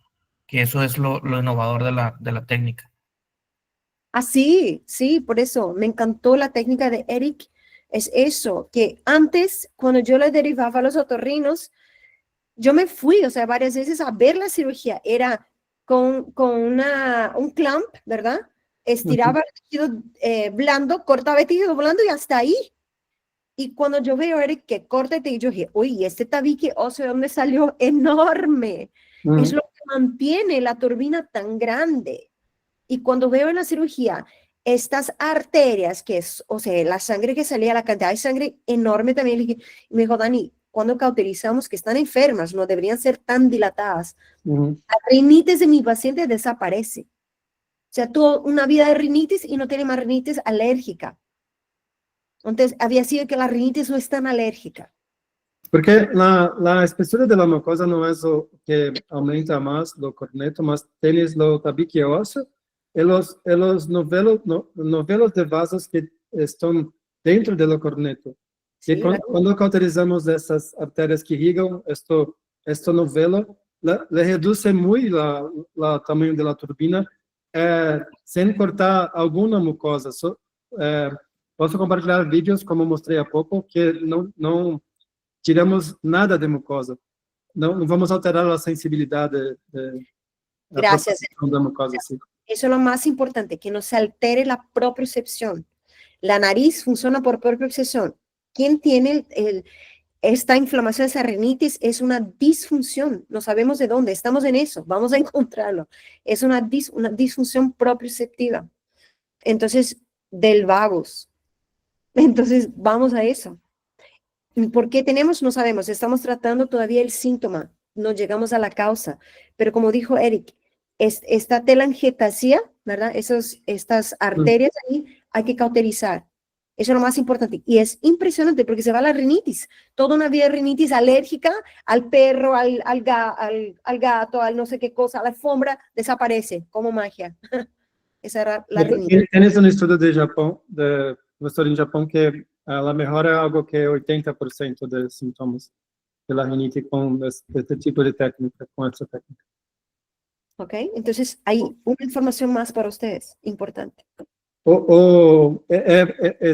D: que eso es lo innovador de la técnica.
A: Ah, sí, por eso me encantó la técnica de Eric. Es eso, que antes, cuando yo le derivaba a los otorrinos, yo me fui, o sea, varias veces a ver la cirugía. Era con un clamp, ¿verdad? Estiraba el tejido blando, cortaba el tejido blando y hasta ahí. Y cuando yo veo a Eric que corta el tejido, yo dije, uy, este tabique óseo, ¿de dónde salió? Enorme. Es lo que mantiene la turbina tan grande. Y cuando veo en la cirugía estas arterias, que es, o sea, la sangre que salía, la cantidad de sangre enorme también, me dijo, Dani, cuando cauterizamos que están enfermas, no deberían ser tan dilatadas, la rinitis de mi paciente desaparece. O sea, tuvo una vida de rinitis y no tiene más rinitis alérgica. Entonces, había sido que la rinitis no es tan alérgica.
B: Porque la espessura de la mucosa no es lo que aumenta más lo corneto, mas tienes lo tabique óseo y los novelos de vasos que están dentro de lo corneto.
A: Sí,
B: y cuando cauterizamos essas arterias que irrigam este novelo, le reduce muy el tamaño de la turbina sin cortar alguna mucosa. Posso compartilhar vídeos, como mostrei há pouco, que não tiramos nada de mucosa. Não vamos alterar a sensibilidade
A: Gracias.
B: da mucosa. Sí.
A: Eso es lo más importante, que no se altere la propiocepción. La nariz funciona por propiocepción. ¿Quién tiene esta inflamación, esa rinitis? Es una disfunción. No sabemos de dónde. Estamos en eso. Vamos a encontrarlo. Es una disfunción propioceptiva. Entonces, del vagus. Entonces, vamos a eso. ¿Por qué tenemos? No sabemos. Estamos tratando todavía el síntoma. No llegamos a la causa. Pero como dijo Eric, esta telangiectasia ¿verdad? Estas arterias ahí hay que cauterizar. Eso es lo más importante. Y es impresionante porque se va la rinitis. Toda una vida de rinitis alérgica al perro, al gato, al no sé qué cosa, a la alfombra, desaparece como magia. Esa era la rinitis.
B: Tienes un estudio de Japón, de profesor en Japón, que la mejora algo que 80% de sintomas de la rinitis con este tipo de técnica, con esta técnica.
A: ¿Ok? Entonces, hay una información más para ustedes, importante.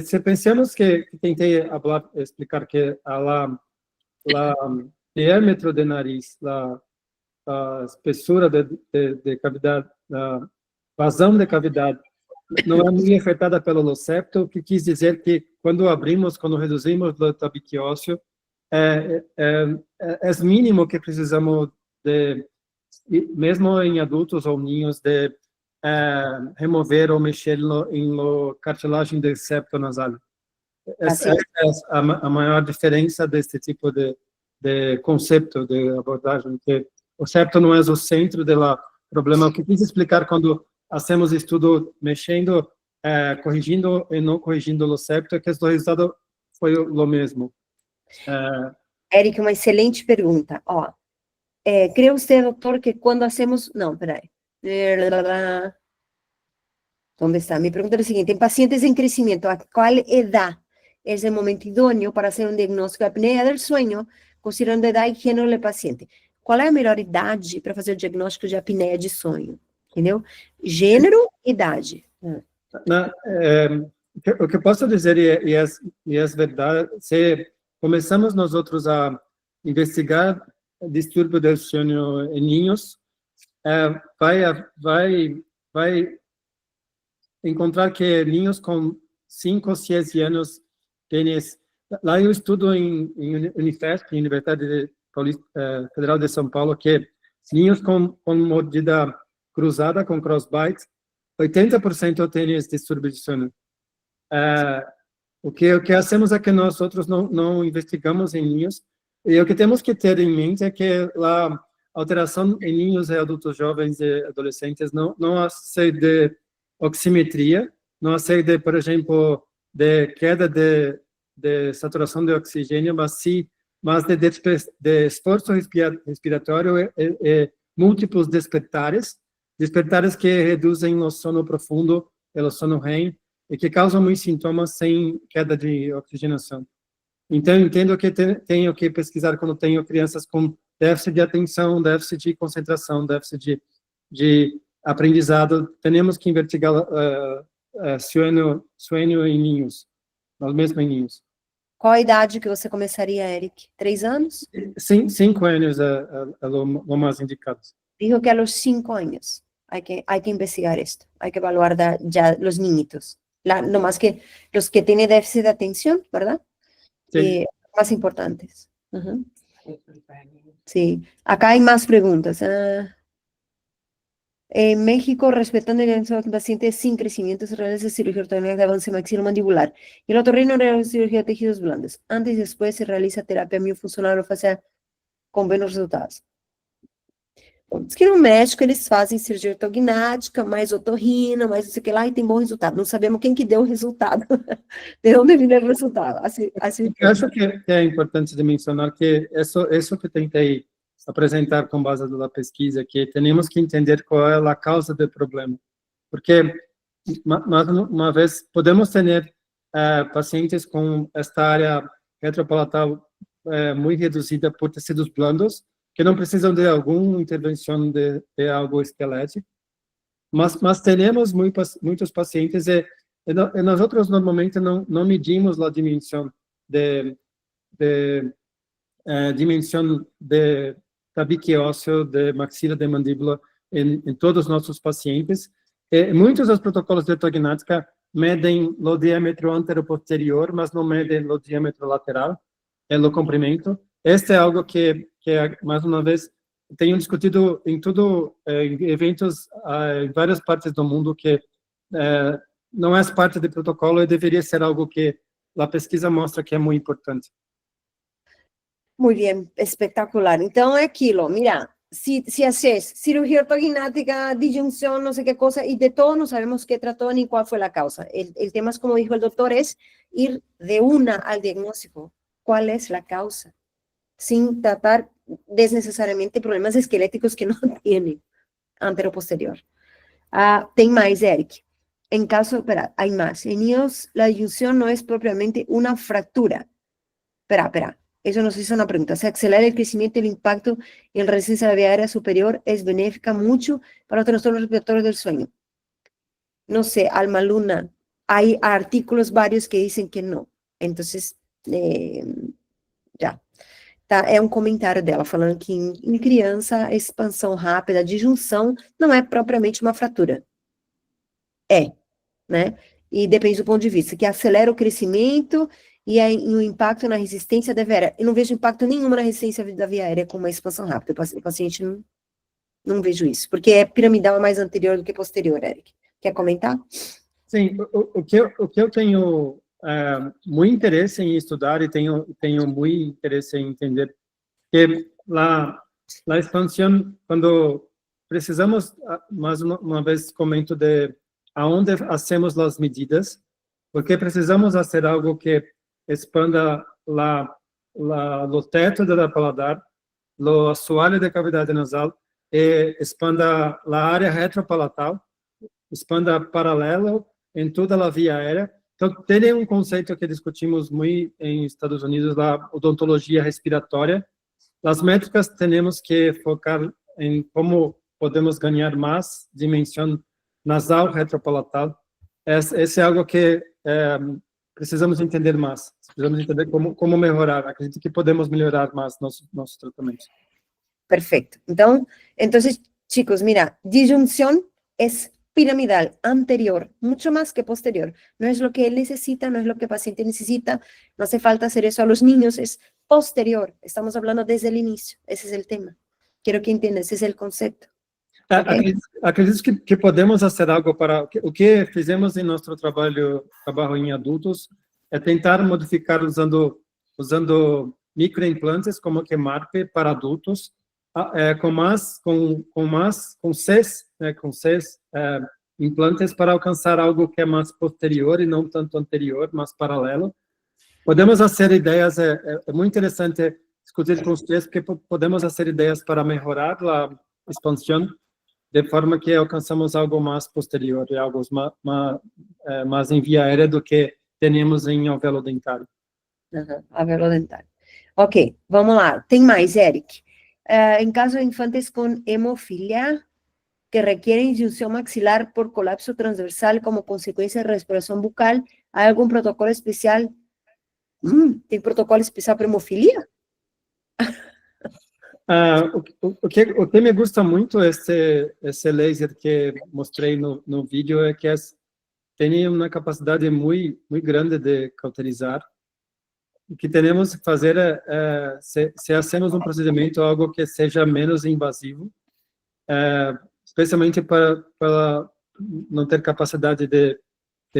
B: Se pensamos que tentei explicar que la diâmetro de nariz, la espessura de cavidade, a vazão de cavidade, não é muito afetada pelo locepto, o que quis dizer que quando reduzimos o tabique ósseo, é mínimo que precisamos de, mesmo em adultos ou ninhos, de remover ou mexer em cartilagem do septo nasal. Essa é a maior diferença deste tipo de conceito de abordagem, que o septo não é o centro do problema. O que quis explicar quando hacemos estudo mexendo, corrigindo e não corrigindo o septo, é que o resultado foi o mesmo.
A: Eric, uma excelente pergunta. Ó, ¿cree usted, doctor, que cuando hacemos... No, espera. ¿Dónde está? Mi pregunta es la siguiente. En pacientes en crecimiento, ¿a cuál edad es el momento idóneo para hacer un diagnóstico de apneia del sueño, considerando a edad e gênero do paciente? Qual é a melhor idade para fazer o diagnóstico de apneia de sonho? Entendeu? Gênero e idade.
B: O que posso dizer, e é verdade, se começamos nós outros a investigar distúrbio do sonho em ninhos, vai encontrar que ninhos com 5 ou 6 anos têm... Lá eu estudo em Unifesp, Universidade Federal de São Paulo, que ninhos com mordida cruzada, com crossbite, 80% têm esse distúrbio de sono. O que hacemos é que nós outros não investigamos em ninhos, e o que temos que ter em mente é que a alteração em ninhos e adultos jovens e adolescentes não há de oximetria, não há de, por exemplo, de queda de saturação de oxigênio, mas sim de esforço respiratório e múltiplos despertares que reduzem o sono profundo, o sono REM, e que causam muitos sintomas sem queda de oxigenação. Então, entendo que tenho que pesquisar quando tenho crianças com déficit de atenção, déficit de concentração, déficit de aprendizado, temos que investigar sonho em ninhos, mesmo em ninhos.
A: Qual a idade que você começaria, Eric? 3 anos?
B: 5 anos é o mais indicado.
A: Dijo que a los 5 años hay que investigar esto, hay que evaluar ya los niñitos, no más que los que tienen déficit de atención, ¿verdad?
B: Sí.
A: Más importantes. Uh-huh. Sí, acá hay más preguntas. En México, respetando el diagnóstico de pacientes sin crecimiento, se realiza cirugía ortognática de avance maxilomandibular y el otorrino realiza cirugía de tejidos blandos. Antes y después se realiza terapia miofuncional ou facial com buenos resultados. Diz que no México eles fazem cirurgia ortognática, mais otorrina, mais não sei o que lá, e tem bom resultado. Não sabemos quem que deu o resultado, de onde viu o resultado.
B: Eu acho que é importante de mencionar que isso que tentei apresentar com base da pesquisa, que temos que entender qual é a causa do problema. Porque, mais uma vez, podemos ter pacientes com esta área retropalatal muito reduzida por tecidos blandos, que não precisam de alguma intervenção de algo esquelético, mas temos muitos pacientes e nós outros normalmente não medimos a dimensão de tabique ósseo, de maxila, de mandíbula em todos os nossos pacientes. E muitos dos protocolos de ortognática medem o diâmetro anteroposterior, mas não medem o diâmetro lateral, o comprimento. Este é algo que mais uma vez, tenho discutido em eventos em várias partes do mundo, que não é parte do protocolo e deveria ser algo que a pesquisa mostra que é muito importante.
A: Muy bien, espectacular. Então é aquilo, mira, si haces cirugía ortognática, disyunción, no sé qué cosa, y de todo no sabemos qué trató ni cuál fue la causa. El tema es, como dijo el doctor, es ir de una al diagnóstico. ¿Cuál es la causa? Sin tratar desnecesariamente problemas esqueléticos que no tienen antero-posterior. Tem mais, Eric. En caso, espera, hay más. En niños, la disyunción no es propiamente una fractura. Espera. Eso nos hizo una pregunta. Se acelera el crecimiento y el impacto en la resistencia de la vía aérea superior. Es benéfica mucho para los trastornos respiratorios del sueño. No sé, Alma Luna. Hay artículos varios que dicen que no. Entonces, já. Tá, é um comentário dela falando que em criança a expansão rápida, a disjunção, não é propriamente uma fratura. É, né? E depende do ponto de vista, que acelera o crescimento e o impacto na resistência da via aérea. Eu não vejo impacto nenhum na resistência da via aérea com uma expansão rápida. O paciente não vejo isso, porque é piramidal, é mais anterior do que posterior, Eric. Quer comentar?
B: Sim, o que eu tenho muito interesse em estudar e tenho muito interesse em entender que a expansão, quando precisamos, mais uma vez comento de aonde hacemos as medidas, porque precisamos fazer algo que expanda o teto do paladar, o assoalho da cavidade nasal, e expanda a área retropalatal, expanda paralelo em toda a via aérea. Então, tem um conceito que discutimos muito em Estados Unidos, a odontologia respiratória. As métricas temos que focar em como podemos ganhar mais dimensão nasal retropalatal. Esse é algo que precisamos entender mais. Precisamos entender como melhorar. Acredito que podemos melhorar mais nossos tratamentos.
A: Perfecto. Entonces, chicos, mira, disyunción es piramidal, anterior, mucho más que posterior. No es lo que él necesita, no es lo que el paciente necesita, no hace falta hacer eso a los niños, es posterior. Estamos hablando desde el inicio, ese es el tema. Quiero que entiendan, ese es el concepto. Okay.
B: Acredito que podemos fazer algo para... O que fizemos em nosso trabalho em adultos é tentar modificar usando microimplantes como que MARP para adultos, com 6 implantes para alcançar algo que é mais posterior e não tanto anterior, mais paralelo. Podemos fazer ideias, é muito interessante discutir com vocês, porque podemos fazer ideias para melhorar a expansão, de forma que alcançamos algo mais posterior, e algo mais em via aérea do que temos em alvéolo dentário.
A: Alvéolo dentário. Ok, vamos lá. Tem mais, Eric. En caso de infantes con hemofilia que requieren inyección maxilar por colapso transversal como consecuencia de respiración bucal, ¿hay algún protocolo especial? ¿Tem protocolo especial para hemofilia?
B: O que me gusta muito esse laser que mostrei no vídeo é que tem uma capacidade muito grande de cauterizar. O que temos que fazer se hacemos um procedimento, algo que seja menos invasivo, especialmente para não ter capacidade de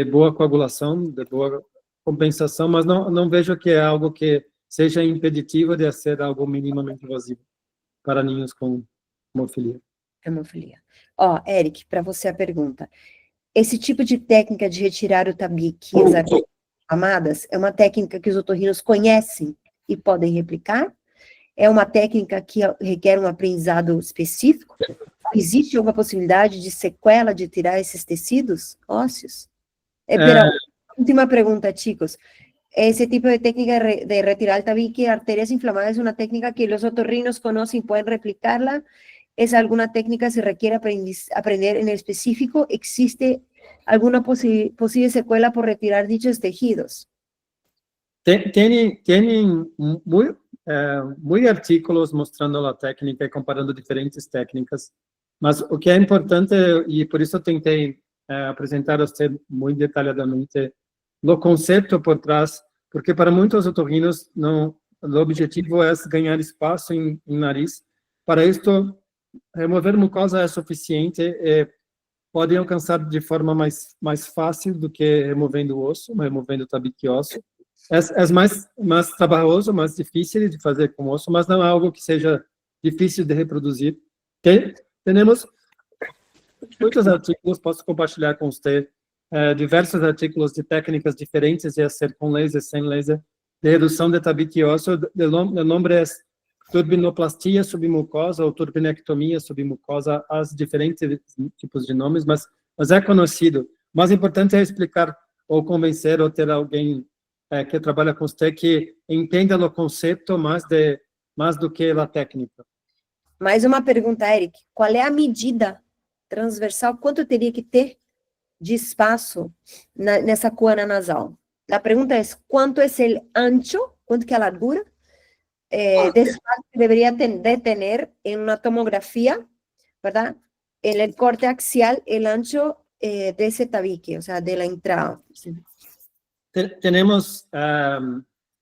B: boa coagulação, de boa compensação, mas não vejo que é algo que seja impeditivo de ser algo minimamente invasivo para ninhos com hemofilia.
A: Hemofilia. Eric, para você a pergunta. Esse tipo de técnica de retirar o tabique e as camadas é uma técnica que os otorrinos conhecem e podem replicar? É uma técnica que requer um aprendizado específico? Existe alguma possibilidade de sequela de tirar esses tecidos ósseos? Última pergunta, chicos. Ese tipo de técnica de retirar el tabique, arterias inflamadas, es una técnica que los otorrinos conocen y pueden replicarla. ¿Es alguna técnica que se requiere aprender en específico? ¿Existe alguna posible secuela por retirar dichos tejidos?
B: Tem muitos artículos mostrando a técnica e comparando diferentes técnicas, mas o que é importante, e por isso tentei apresentar a você muito detalhadamente o conceito por trás, porque para muitos otorrinos o objetivo é ganhar espaço em nariz. Para isso, remover mucosa é suficiente e pode alcançar de forma mais fácil do que removendo o osso, removendo o tabique ósseo. É mais trabalhoso, mais difícil de fazer com o osso, mas não é algo que seja difícil de reproduzir. Temos muitos artigos, posso compartilhar com você, diversos artigos de técnicas diferentes de fazer com laser, sem laser, de redução de tabique ósseo. O nome é turbinoplastia submucosa ou turbinectomia submucosa, há diferentes tipos de nomes, mas é conhecido. O mais importante é explicar ou convencer ou ter alguém que trabalha com você que entenda o conceito mais do que a técnica.
A: Mais uma pergunta, Eric. Qual é a medida transversal? Quanto teria que ter de espaço nessa coana nasal? A pergunta é, quanto é o ancho, quanto que é a largura de espaço que deveria ter em uma tomografia, ¿verdad? En el corte axial, el ancho de ese tabique, o sea, de la entrada.
B: Temos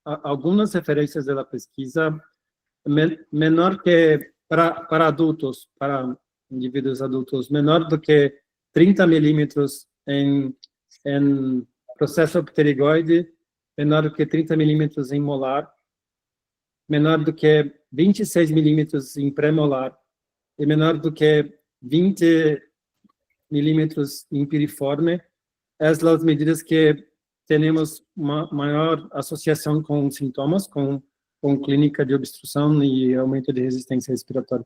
B: algumas referências da pesquisa, menor que para adultos, para indivíduos adultos, menor do que 30 milímetros em processo pterigoide, menor do que 30 milímetros em molar, menor do que 26 milímetros em premolar e menor do que 20 milímetros em piriforme. Essas são as medidas que temos uma maior associação com sintomas, com clínica de obstrução e aumento de resistência respiratória.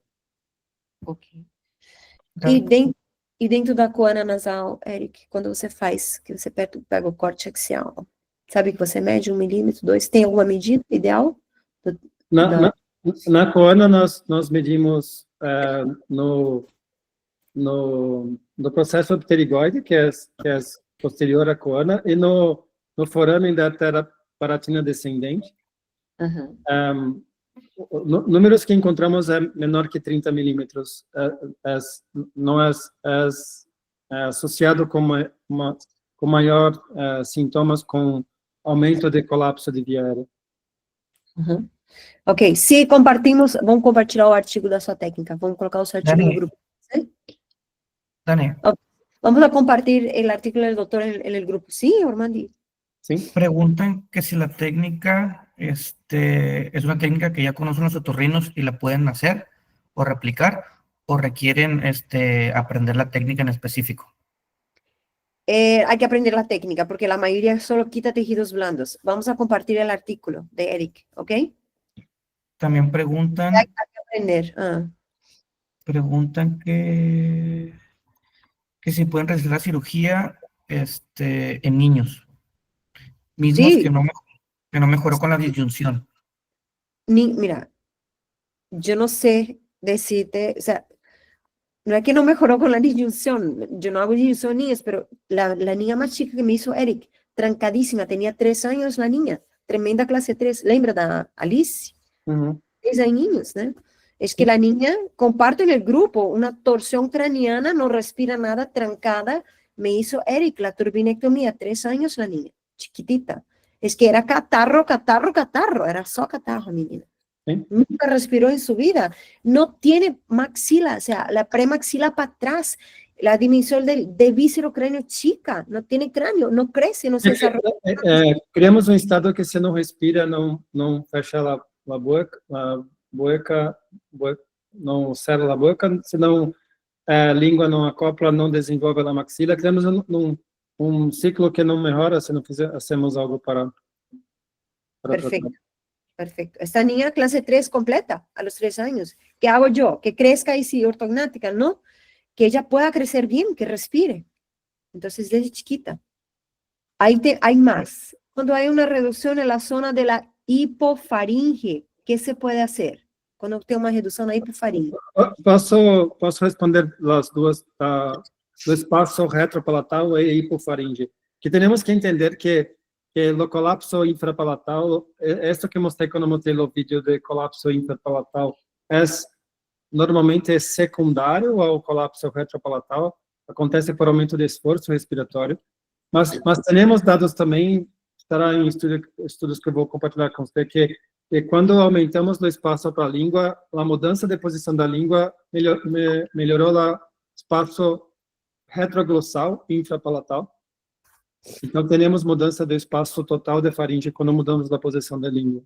A: Ok.
D: Tá.
A: E dentro da coana nasal, Eric, quando você faz, que você pega o corte axial, sabe que você mede 1 milímetro, 2, tem alguma medida ideal?
B: Na coana, nós medimos no processo pterigoide, que é posterior à coana, e no forame da artéria paratina descendente.
A: Uhum.
B: Números que encontramos é menor que 30 milímetros, não é associado com maior sintomas, com aumento de colapso de via aérea.
A: Uhum. Ok, se compartimos, vamos compartilhar o artigo da sua técnica, vamos colocar o seu artigo
D: Dani.
A: no grupo. ¿Sí?
D: Dani,
A: Vamos a compartir el artículo del doctor en el grupo. Sí, Ormandi.
B: Sim?
D: preguntan que si la técnica es una técnica que ya conocen los otorrinos y la pueden hacer o replicar, o requieren aprender la técnica en específico.
A: Hay que aprender la técnica porque la mayoría solo quita tejidos blandos. Vamos a compartir el artículo de Eric, ¿ok?
D: También preguntan,
A: Hay que aprender.
D: preguntan que si pueden realizar la cirugía en niños mismos
A: Sí.
D: que no mejoró con la disyunción.
A: Mira, yo no sé decirte, o sea, no es que no mejoró con la disyunción, yo no hago disyunción en niños, pero la niña más chica que me hizo Eric, trancadísima, tenía 3 años la niña, tremenda clase 3, lembra da Alice?
B: Uhum.
A: 3 años, ¿no? Es que la niña comparte en el grupo una torsión craneana, no respira nada, trancada, me hizo Eric la turbinectomía, 3 años la niña, chiquitita. Es que era catarro, era só catarro, menina.
B: Sí.
A: Nunca respiró en su vida. No tiene maxila, o sea, la premaxila para atrás, la dimensión del víscero cráneo chica, no tiene cráneo, no crece, no se desarrolla.
B: Criamos um estado que se não respira, não fecha a boca, não cerra a boca, senão a língua não acopla, não desenvolve a maxila. Criamos um ciclo que não melhora se não fazemos algo para
A: Perfecto. Perfecto. Esta niña clase 3 completa a los 3 años. ¿Qué hago yo? Que crezca y sí, ortognática, ¿no? Que ella pueda crecer bien, que respire. Entonces, desde chiquita. Hay más. Cuando hay una reducción en la zona de la hipofaringe, ¿qué se puede hacer? Quando tem uma redução na hipofaringe.
B: Posso responder as duas, do espaço retropalatal e hipofaringe. Que temos que entender que o colapso infrapalatal, isso que mostrei quando mostrei o vídeo de colapso infrapalatal, normalmente é secundário ao colapso retropalatal, acontece por aumento de esforço respiratório, mas temos dados também, estará em estudos que eu vou compartilhar com você, que quando aumentamos o espaço para a língua, a mudança de posição da língua melhorou o espaço retroglossal infrapalatal. Então, temos mudança do espaço total de faringe quando mudamos a posição da língua.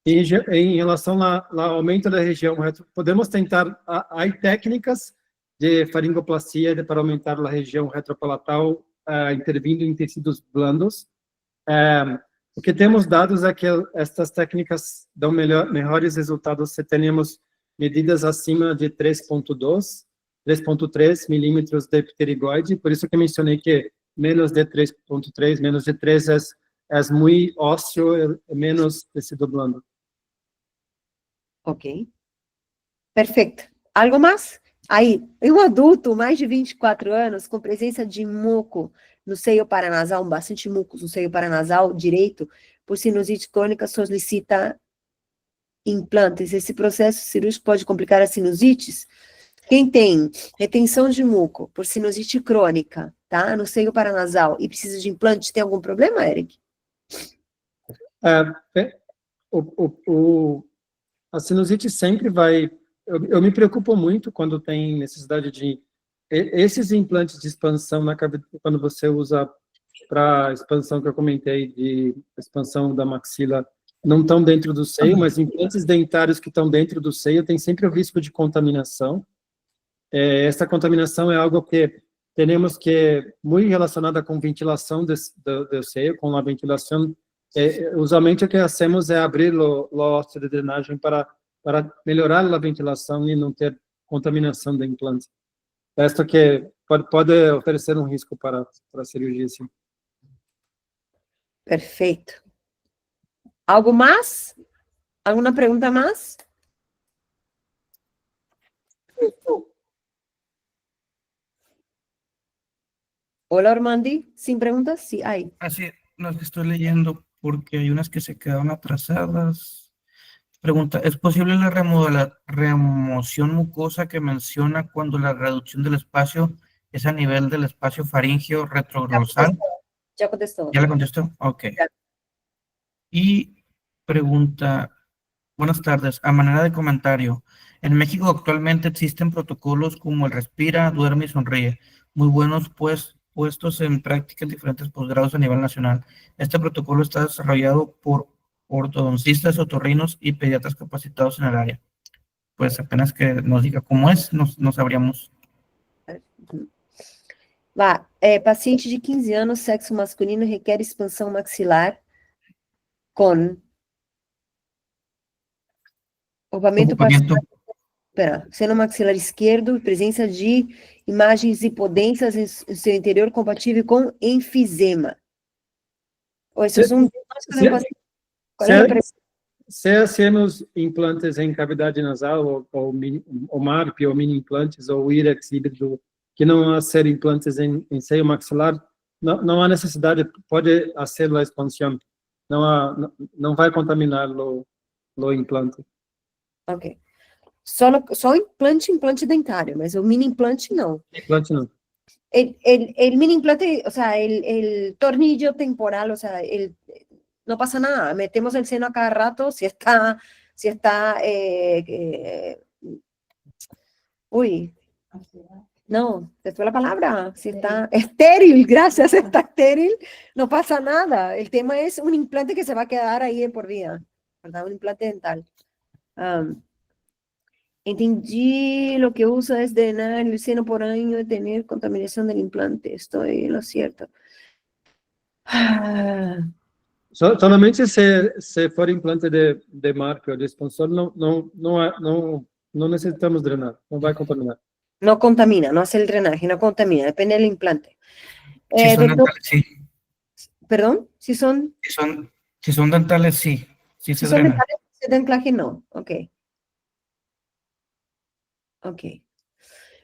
B: Em relação ao aumento da região, podemos tentar, há técnicas de faringoplastia para aumentar a região retropalatal, intervindo em tecidos blandos. O que temos dados é que estas técnicas dão melhores resultados se temos medidas acima de 3,2, 3,3 milímetros de pterigoide, por isso que mencionei que menos de 3,3, menos de 3 é muito ósseo, menos tecido blando.
A: Ok. Perfeito. Algo mais? Aí, um adulto, mais de 24 anos, com presença de muco no seio paranasal, bastante mucos no seio paranasal direito, por sinusite crônica, solicita implantes. Esse processo cirúrgico pode complicar as sinusites? Quem tem retenção de muco por sinusite crônica, tá, no seio paranasal e precisa de implante, tem algum problema, Eric?
B: A sinusite sempre vai... Eu me preocupo muito quando tem necessidade de... Esses implantes de expansão, quando você usa para expansão que eu comentei, de expansão da maxila, não estão dentro do seio, mas implantes dentários que estão dentro do seio tem sempre o risco de contaminação. Essa contaminação é algo que temos que muito relacionada com ventilação do seio, com a ventilação. Usualmente o que fazemos é abrir o ósseo de drenagem para melhorar a ventilação e não ter contaminação do implante. Isto que pode oferecer um risco para a cirurgia, sim.
A: Perfeito. Algo mais? Alguma pergunta mais? Hola, Ormandi. ¿Sin preguntas? Sí, hay.
D: Así, las que estoy leyendo, porque hay unas que se quedaron atrasadas. Pregunta, ¿es posible la remoción mucosa que menciona cuando la reducción del espacio es a nivel del espacio faríngeo retroglossal?
A: Ya contestó.
D: ¿Ya la contestó? Ok.
A: Ya.
D: Y pregunta, buenas tardes, a manera de comentario, en México actualmente existen protocolos como el Respira, Duerme y Sonríe, muy buenos puestos en práctica en diferentes posgrados a nivel nacional. Este protocolo está desarrollado por ortodoncistas, otorrinos y pediatras capacitados en el área. Pues apenas que nos diga cómo es, no sabríamos.
A: Lá, paciente de 15 anos, sexo masculino, requer expansão maxilar com ocupamento parcial, seno maxilar esquerdo, presença de imagens hipodensas em seu interior compatível com enfisema. Ou esses são
B: se hacemos implantes em cavidade nasal, ou MARP, ou mini implantes, ou IREX híbrido, que não há ser implantes em seio maxilar, não há necessidade, pode fazer a expansão, não vai contaminar o implante.
A: Ok. Só implante dentário, mas o mini implante não.
B: Implante não.
A: El mini implante, o sea, el tornillo temporal, o sea, no pasa nada, metemos el seno a cada rato, si está, no, te fue la palabra, si está estéril, gracias, está estéril, no pasa nada, el tema es un implante que se va a quedar ahí de por vida, ¿verdad? Un implante dental. Entendí, lo que usa es drenar el seno por año de tener contaminación del implante, estoy en lo cierto.
B: Solamente se for implante de MARP ou de expansor, não necessitamos drenar, não vai contaminar.
A: No contamina, no hace el drenaje, no contamina, depende del implante.
D: Si son dentales, sí.
A: ¿Perdón? Si son
D: dentales, sí. Sí se
A: son
D: drenan.
A: dentales, de anclaje, no. Ok.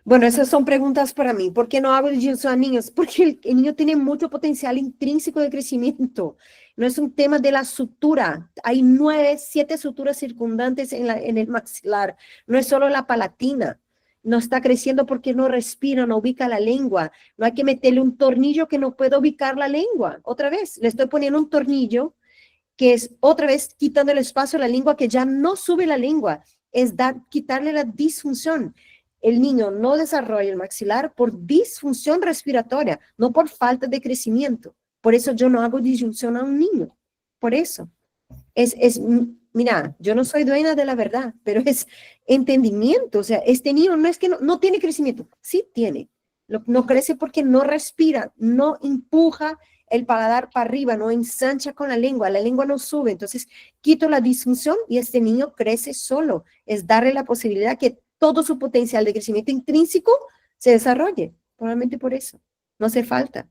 A: Bueno, esas son preguntas para mí. ¿Por qué no hago disyunción a niños? Porque el niño tiene mucho potencial intrínseco de crecimiento. No es un tema de la sutura. Hay 7 suturas circundantes en el maxilar. No es solo la palatina. No está creciendo porque no respira, no ubica la lengua. No hay que meterle un tornillo que no puede ubicar la lengua. Otra vez, le estoy poniendo un tornillo que es otra vez quitando el espacio a la lengua que ya no sube la lengua. Es quitarle la disfunción. El niño no desarrolla el maxilar por disfunción respiratoria, no por falta de crecimiento. Por eso yo no hago disyunción a un niño. Por eso. mira, yo no soy dueña de la verdad, pero es entendimiento. O sea, este niño no es que no tiene crecimiento, sí tiene. No crece porque no respira, no empuja el paladar para arriba, no ensancha con la lengua no sube. Entonces, quito la disfunción y este niño crece solo. Es darle la posibilidad que todo su potencial de crecimiento intrínseco se desarrolle. Probablemente por eso. No hace falta.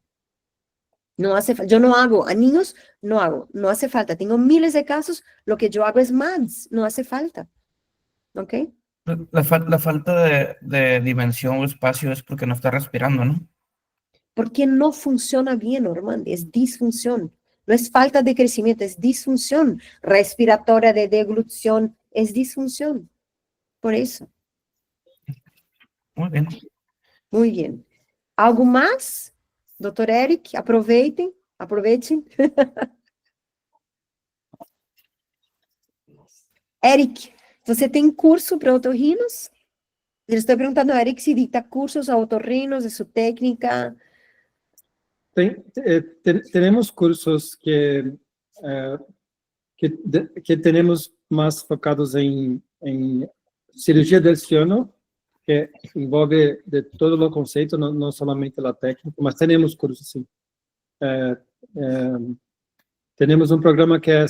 A: No hace falta. Yo no hago, a niños no hago, no hace falta. Tengo miles de casos, lo que yo hago es más, no hace falta. ¿Ok?
D: La falta de dimensión o espacio es porque no está respirando, ¿no?
A: Porque no funciona bien, Normandi, es disfunción. No es falta de crecimiento, es disfunción respiratoria, de deglución, es disfunción. Por eso.
D: Muy bien.
A: Muy bien. ¿Algo más? Doctor Eric, aprovechen. Eric, você tem curso para otorrinos? Le estoy preguntando a Eric si dicta cursos a otorrinos de su técnica.
B: Tenemos cursos que tenemos más focados en cirugía del seno, que envolve de todo o conceito, não somente a técnica, mas temos cursos sim. Temos um programa que é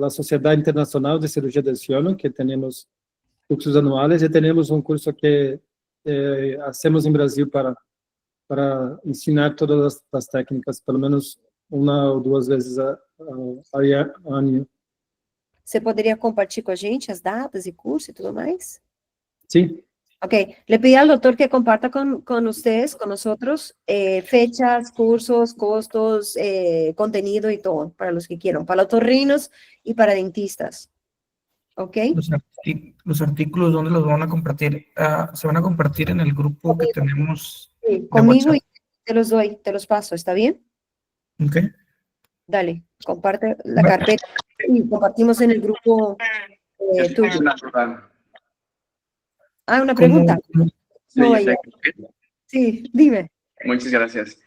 B: a Sociedade Internacional de Cirurgia del Seno, que temos cursos anuais, e temos um curso que hacemos em Brasil para ensinar todas as técnicas, pelo menos uma ou duas vezes ao ano.
A: Você poderia compartilhar com a gente as datas e curso e tudo mais?
B: Sim.
A: Ok, le pedí al doctor que comparta con ustedes, con nosotros, fechas, cursos, costos, contenido y todo, para los que quieran, para otorrinos y para dentistas. ¿Ok?
D: Los artículos, ¿dónde los van a compartir? Se van a compartir en el grupo que tenemos.
A: Sí, conmigo y te los paso, ¿está bien?
D: Ok.
A: Dale, comparte la carpeta y compartimos en el grupo tuyo. Una pregunta.
F: Sí,
A: No, sí, dime.
F: muchas gracias.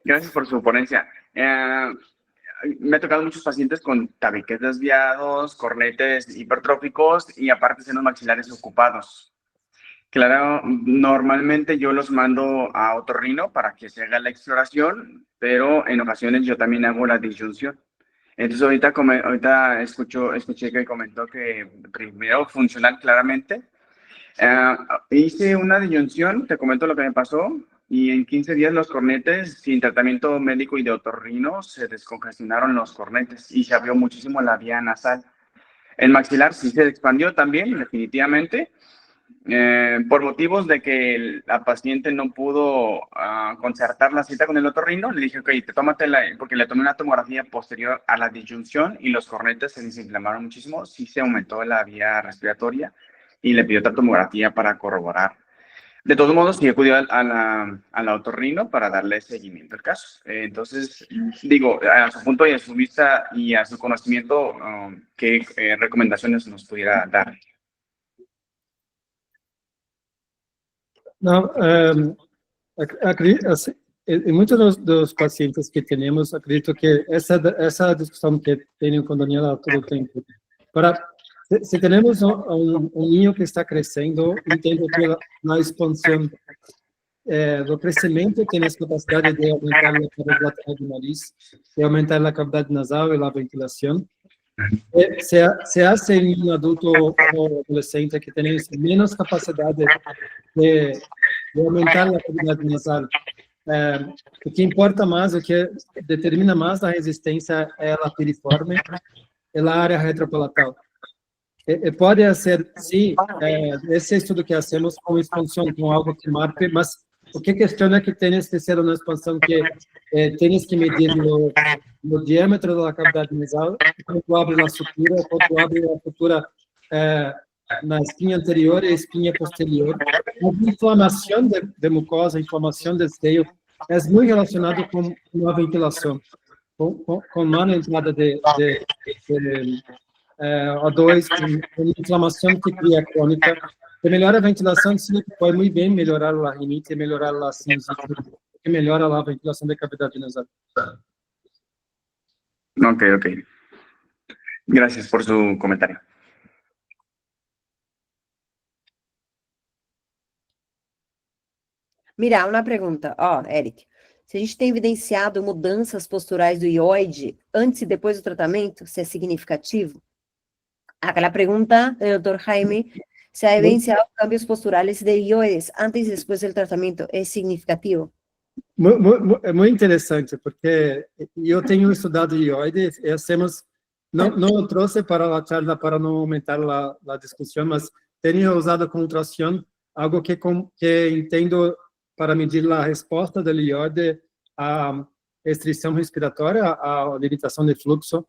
F: Gracias por su ponencia. Me ha tocado muchos pacientes con tabiques desviados, cornetes hipertróficos y aparte senos maxilares ocupados. Claro, normalmente yo los mando a otorrino para que se haga la exploración, pero en ocasiones yo también hago la disyunción. Entonces ahorita escuché que comentó que primero funcional claramente. Hice una disyunción, te comento lo que me pasó, y en 15 días los cornetes, sin tratamiento médico y de otorrino, se descongestionaron los cornetes y se abrió muchísimo la vía nasal. El maxilar sí se expandió también, definitivamente, por motivos de que la paciente no pudo concertar la cita con el otorrino. Le dije, ok, porque le tomé una tomografía posterior a la disyunción y los cornetes se desinflamaron muchísimo, sí se aumentó la vía respiratoria y le pidió otra tomografía para corroborar. De todos modos, sí acudió a la otorrino para darle seguimiento al caso. Entonces, digo, a su punto y a su vista y a su conocimiento, ¿qué recomendaciones nos pudiera dar?
B: Não, em muitos dos pacientes que temos, acredito que essa discussão que tenho com a Daniela todo o tempo, se temos um ninho que está crescendo, entendo que na expansão do crescimento tem a capacidade de aumentar a cavidade lateral do nariz, de aumentar a cavidade nasal e a ventilação. Se hace em um adulto ou adolescente que tem menos capacidade de aumentar a cavidade nasal, o que importa mais, o que determina mais a resistência é a piriforme e a área retropalatal. Pode ser, sim, esse estudo que fazemos com expansão, com algo que marque, mas o que questiona é que tens que ser uma expansão que tens que medir no diâmetro da cavidade nasal, quando abre a sutura, quando abre a sutura na espinha anterior e espinha posterior. A inflamação de mucosa, a inflamação do seio, é muito relacionado com a ventilação, com a entrada de O2, com inflamação que cria crônica. Se melhora a ventilação, sim, pode muito bem melhorar a rinite e melhorar a sinusite, que melhora a ventilação da cavidade nasal.
F: Ok. Gracias por su comentario.
A: Mira, uma pergunta. Ó, Eric, se a gente tem evidenciado mudanças posturais do iode antes e depois do tratamento, se é significativo? Aquela pergunta do Dr. Jaime, se ha evidenciado cambios posturales de ioides antes e depois do tratamento, é significativo?
B: É muito interessante, porque eu tenho estudado ioide e hacemos, não trouxe para a charla para não aumentar a discussão, mas tenho usado com ultrassom algo que entendo para medir a resposta do ioide à restrição respiratória, à limitação de fluxo.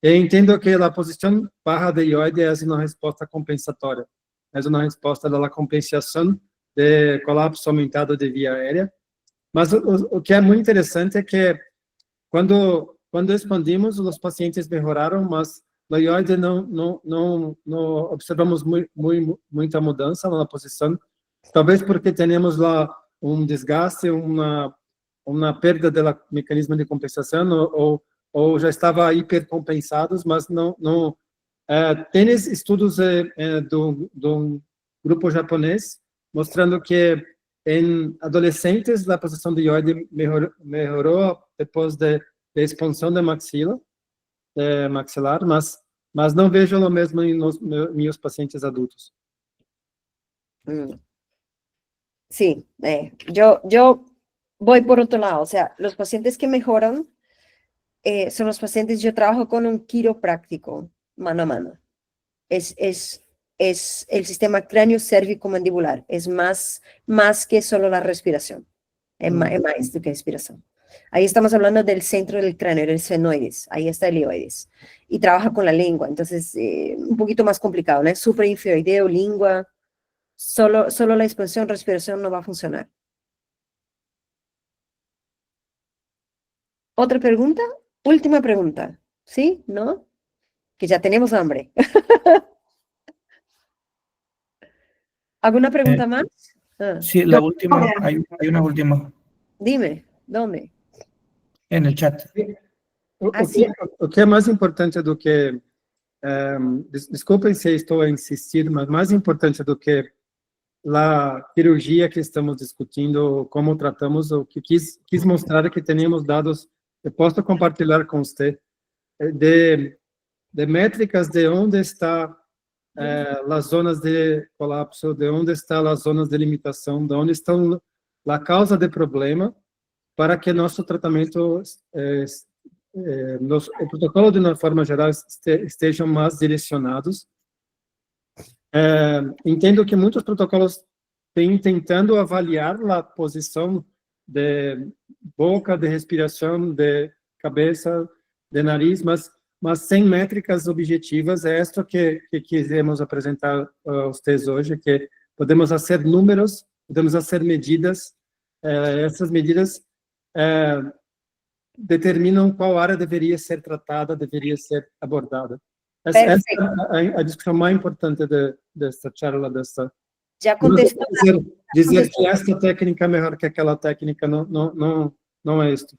B: E entendo que a posição barra de ioide é uma resposta compensatória, é uma resposta da compensação de colapso aumentado de via aérea. Mas o que é muito interessante é que quando expandimos, os pacientes melhoraram, mas no ioide não observamos muita mudança na posição, talvez porque temos lá desgaste, uma perda do mecanismo de compensação, ou já estava hipercompensados, mas não tem estudos do grupo japonês mostrando que em adolescentes a posição de ioide melhorou depois da expansão da maxilar, mas não vejo o mesmo em meus pacientes adultos.
A: Sí, yo voy por otro lado, o sea, los pacientes que mejoran son los pacientes, yo trabajo con un quiropráctico mano a mano. Es el sistema cráneo-cérvico-mandibular, es más que solo la respiración, es más do que respiración. Ahí estamos hablando del centro del cráneo, el senoides, ahí está el ioides, y trabaja con la lengua, entonces un poquito más complicado, ¿no? Superinferoideo, lengua, solo la expansión, respiración no va a funcionar. ¿Otra pregunta? Última pregunta, ¿sí? ¿No? Que ya tenemos hambre. ¿Alguna pregunta más?
D: Sí, la última, hay una última.
A: Dime, ¿dónde?
D: En el chat.
B: O que é mais importante do que, desculpem se estou a insistir, mas mais importante do que a cirurgia que estamos discutindo, como tratamos, o que quis mostrar que temos dados, eu posso compartilhar com você, de métricas de onde está as zonas de colapso, de onde estão as zonas de limitação, de onde estão a causa do problema, para que nosso tratamento, o protocolo de uma forma geral, estejam mais direcionados. Entendo que muitos protocolos têm tentando avaliar a posição de boca, de respiração, de cabeça, de nariz, mas sem métricas objetivas. É isso que quisemos apresentar a vocês hoje, que podemos fazer números, podemos fazer medidas. Essas medidas determinam qual área deveria ser tratada, deveria ser abordada. Essa é a discussão mais importante desta charla,
A: Já contestou.
B: Dizer que esta técnica é melhor que aquela técnica não é isto.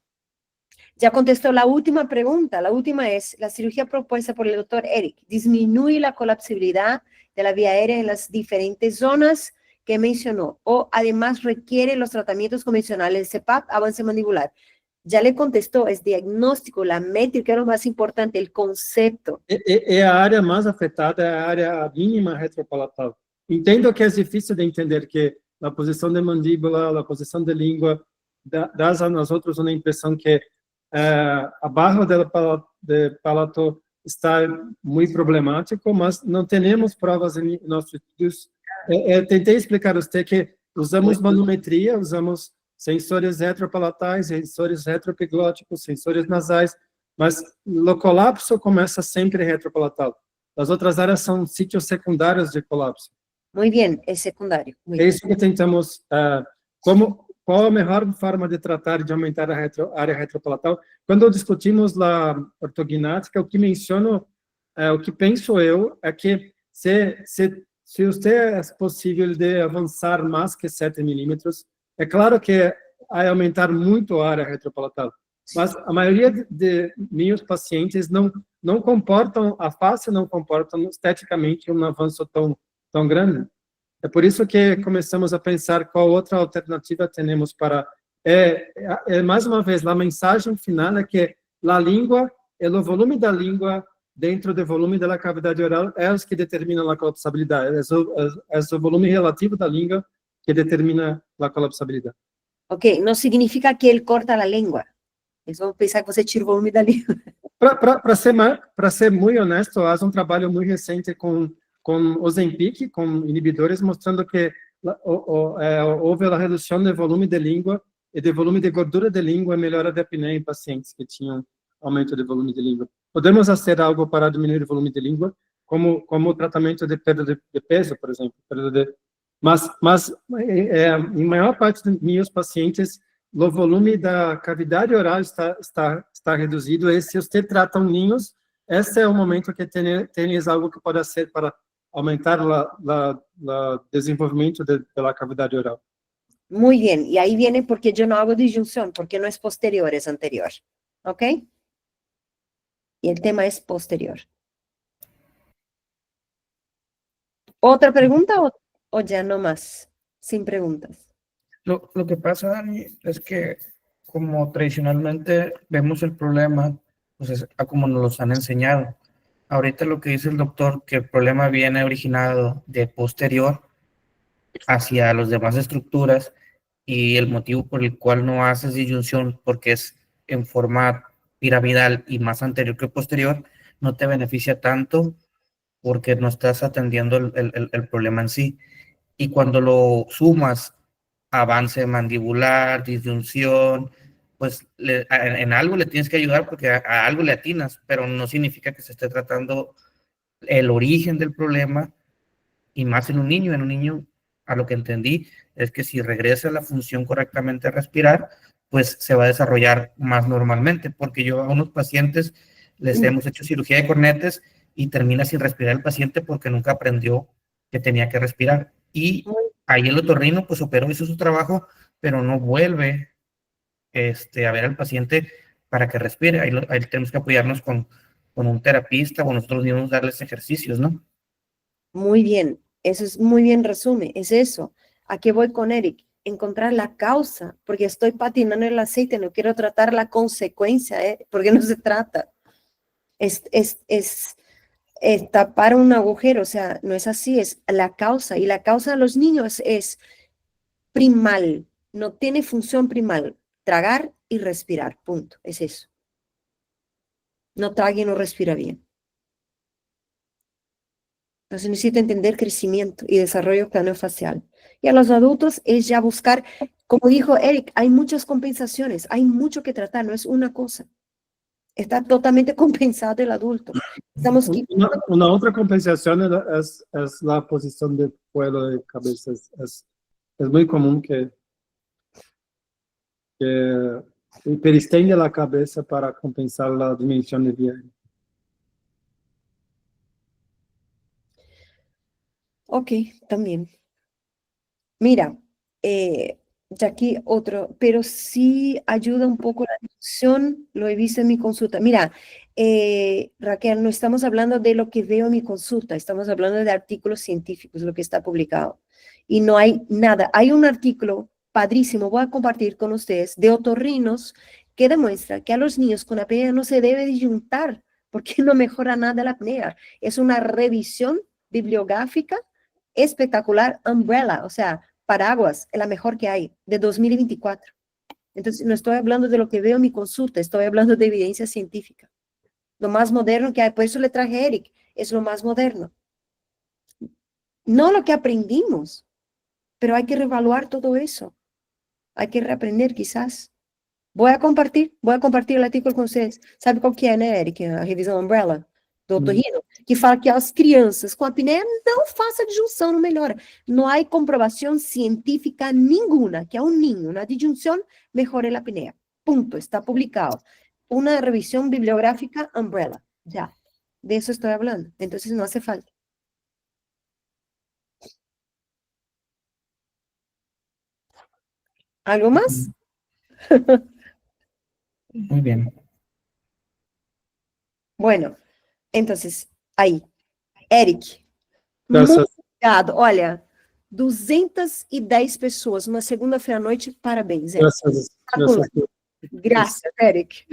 A: Ya contestó la última pregunta. La última es, la cirugía propuesta por el doctor Eric disminuye la colapsibilidad de la vía aérea en las diferentes zonas que mencionó, o además requiere los tratamientos convencionales de CPAP, avance mandibular. Ya le contestó, es diagnóstico, la métrica es lo más importante, el concepto.
B: A área mais afetada é a área mínima retropalatal. Entendo que é difícil de entender que a posição de mandíbula, a posição de língua, dá a nós outros uma impressão que abaixo do palato está muito problemático, mas não temos provas em nossos estudos. Tentei explicar a você que usamos manometria, usamos sensores retropalatais, sensores retroepiglóticos, sensores nasais, mas o colapso começa sempre retropalatal. As outras áreas são sítios secundários de colapso.
A: Muito bem, é secundário.
B: É isso que tentamos, qual a melhor forma de tratar de aumentar a área retropalatal? Quando discutimos a ortognática, o que menciono, o que penso eu, é que se você é possível de avançar mais que 7 milímetros, é claro que vai aumentar muito a área retropalatal, mas a maioria de meus pacientes não não comportam, a face não comportam esteticamente um avanço tão grande. É por isso que começamos a pensar qual outra alternativa temos para... mais uma vez, a mensagem final é que a língua, o volume da língua dentro do volume da cavidade oral é os que determinam a colapsabilidade. É o volume relativo da língua que determina a colapsabilidade.
A: Ok, não significa que ele corta a língua. Eles vão pensar que você tira o volume da língua.
B: Para ser muito honesto, há um trabalho muito recente com Ozempic, com inibidores, mostrando que houve a redução do volume de língua e do volume de gordura de língua e melhora de apneia em pacientes que tinham aumento de volume de língua. Podemos fazer algo para diminuir o volume de língua, como tratamento de perda de peso, por exemplo. Mas em maior parte dos meus pacientes, o volume da cavidade oral está reduzido, e se você trata ninhos, esse é o momento que tem algo que pode ser para aumentar o desenvolvimento da cavidade oral.
A: Muy bien, y ahí viene porque yo no hago disyunción, porque no es posterior, es anterior. ¿Ok? Y el tema es posterior. ¿Otra pregunta o ya no más? Sin preguntas.
D: Lo que pasa, Dani, es que como tradicionalmente vemos el problema, pues es a como nos los han enseñado. Ahorita lo que dice el doctor, que el problema viene originado de posterior hacia las demás estructuras, y el motivo por el cual no haces disyunción, porque es en forma piramidal y más anterior que posterior, no te beneficia tanto porque no estás atendiendo el problema en sí. Y cuando lo sumas, avance mandibular, disyunción, pues en algo le tienes que ayudar porque a algo le atinas, pero no significa que se esté tratando el origen del problema, y más en un niño, a lo que entendí, es que si regresa la función correctamente a respirar, pues se va a desarrollar más normalmente, porque yo a unos pacientes les hemos hecho cirugía de cornetes y termina sin respirar el paciente porque nunca aprendió que tenía que respirar. Y ahí el otorrino pues operó, hizo su trabajo, pero no vuelve a ver al paciente para que respire. Ahí tenemos que apoyarnos con un terapista o nosotros mismos darles ejercicios, ¿no?
A: Muy bien, eso es muy bien resumen, es eso. ¿A qué voy con Eric? Encontrar la causa, porque estoy patinando el aceite, no quiero tratar la consecuencia, porque no se trata. Es tapar un agujero, o sea, no es así, es la causa, y la causa de los niños es primal, no tiene función primal, tragar y respirar, punto, es eso. No traga y no respira bien. Entonces necesita entender crecimiento y desarrollo craneofacial. Y a los adultos es ya buscar, como dijo Eric, hay muchas compensaciones, hay mucho que tratar, no es una cosa. Está totalmente compensado el adulto. Estamos
B: Una otra compensación es la posición de vuelo de cabeza. Es muy común que hiperestende la cabeza para compensar la dimensión de viaje.
A: Ok, también. Mira, ya aquí otro, pero sí ayuda un poco la discusión, lo he visto en mi consulta. Mira, Raquel, no estamos hablando de lo que veo en mi consulta, estamos hablando de artículos científicos, lo que está publicado. Y no hay nada. Hay un artículo padrísimo, voy a compartir con ustedes, de otorrinos, que demuestra que a los niños con apnea no se debe disyuntar, porque no mejora nada la apnea. Es una revisión bibliográfica espectacular, Umbrella, o sea, paraguas, es la mejor que hay, de 2024. Entonces, no estoy hablando de lo que veo en mi consulta, estoy hablando de evidencia científica. Lo más moderno que hay, por eso le traje a Eric, es lo más moderno. No lo que aprendimos, pero hay que reevaluar todo eso. Hay que reaprender quizás. Voy a compartir el artigo com vocês. Sabe qual que é, né, Eric? A revisão Umbrella do otorrino, que fala que as crianças com apneia não façam disjunção, não melhora. Não há comprovação científica nenhuma que a um niño na disjunção melhore a apneia. Punto, está publicado. Uma revisión bibliográfica Umbrella. Ya, de eso estoy hablando. Entonces no hace falta. ¿Algo más?
D: Muy bien.
A: Bueno, Entonces, aí, Eric,
B: Graças.
A: muito obrigado. Olha, 210 pessoas numa segunda-feira à noite, parabéns, Eric.
B: Graças.
A: Gracias, Eric.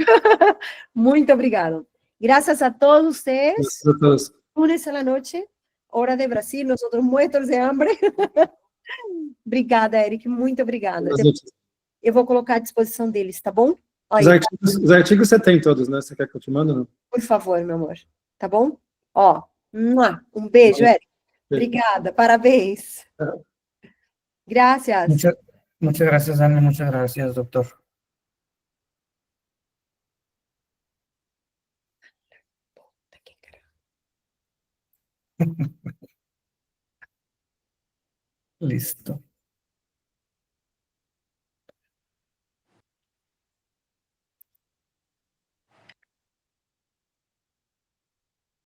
A: Muito obrigado. Gracias a todos ustedes.
B: Graças a todos.
A: Lunes a la noche, hora de Brasil, nosotros muertos de hambre. Obrigada, Eric, muito obrigada.
B: Boas noites.
A: Eu vou colocar à disposição deles, tá bom?
B: Os
A: Olha,
B: artigos você tem todos, né? Você quer que eu te mande, não?
A: por favor, meu amor, tá bom? Ó, um beijo, Eric. Obrigada, parabéns. Gracias.
D: Muchas gracias, Ana. Muchas gracias, doctor. Listo.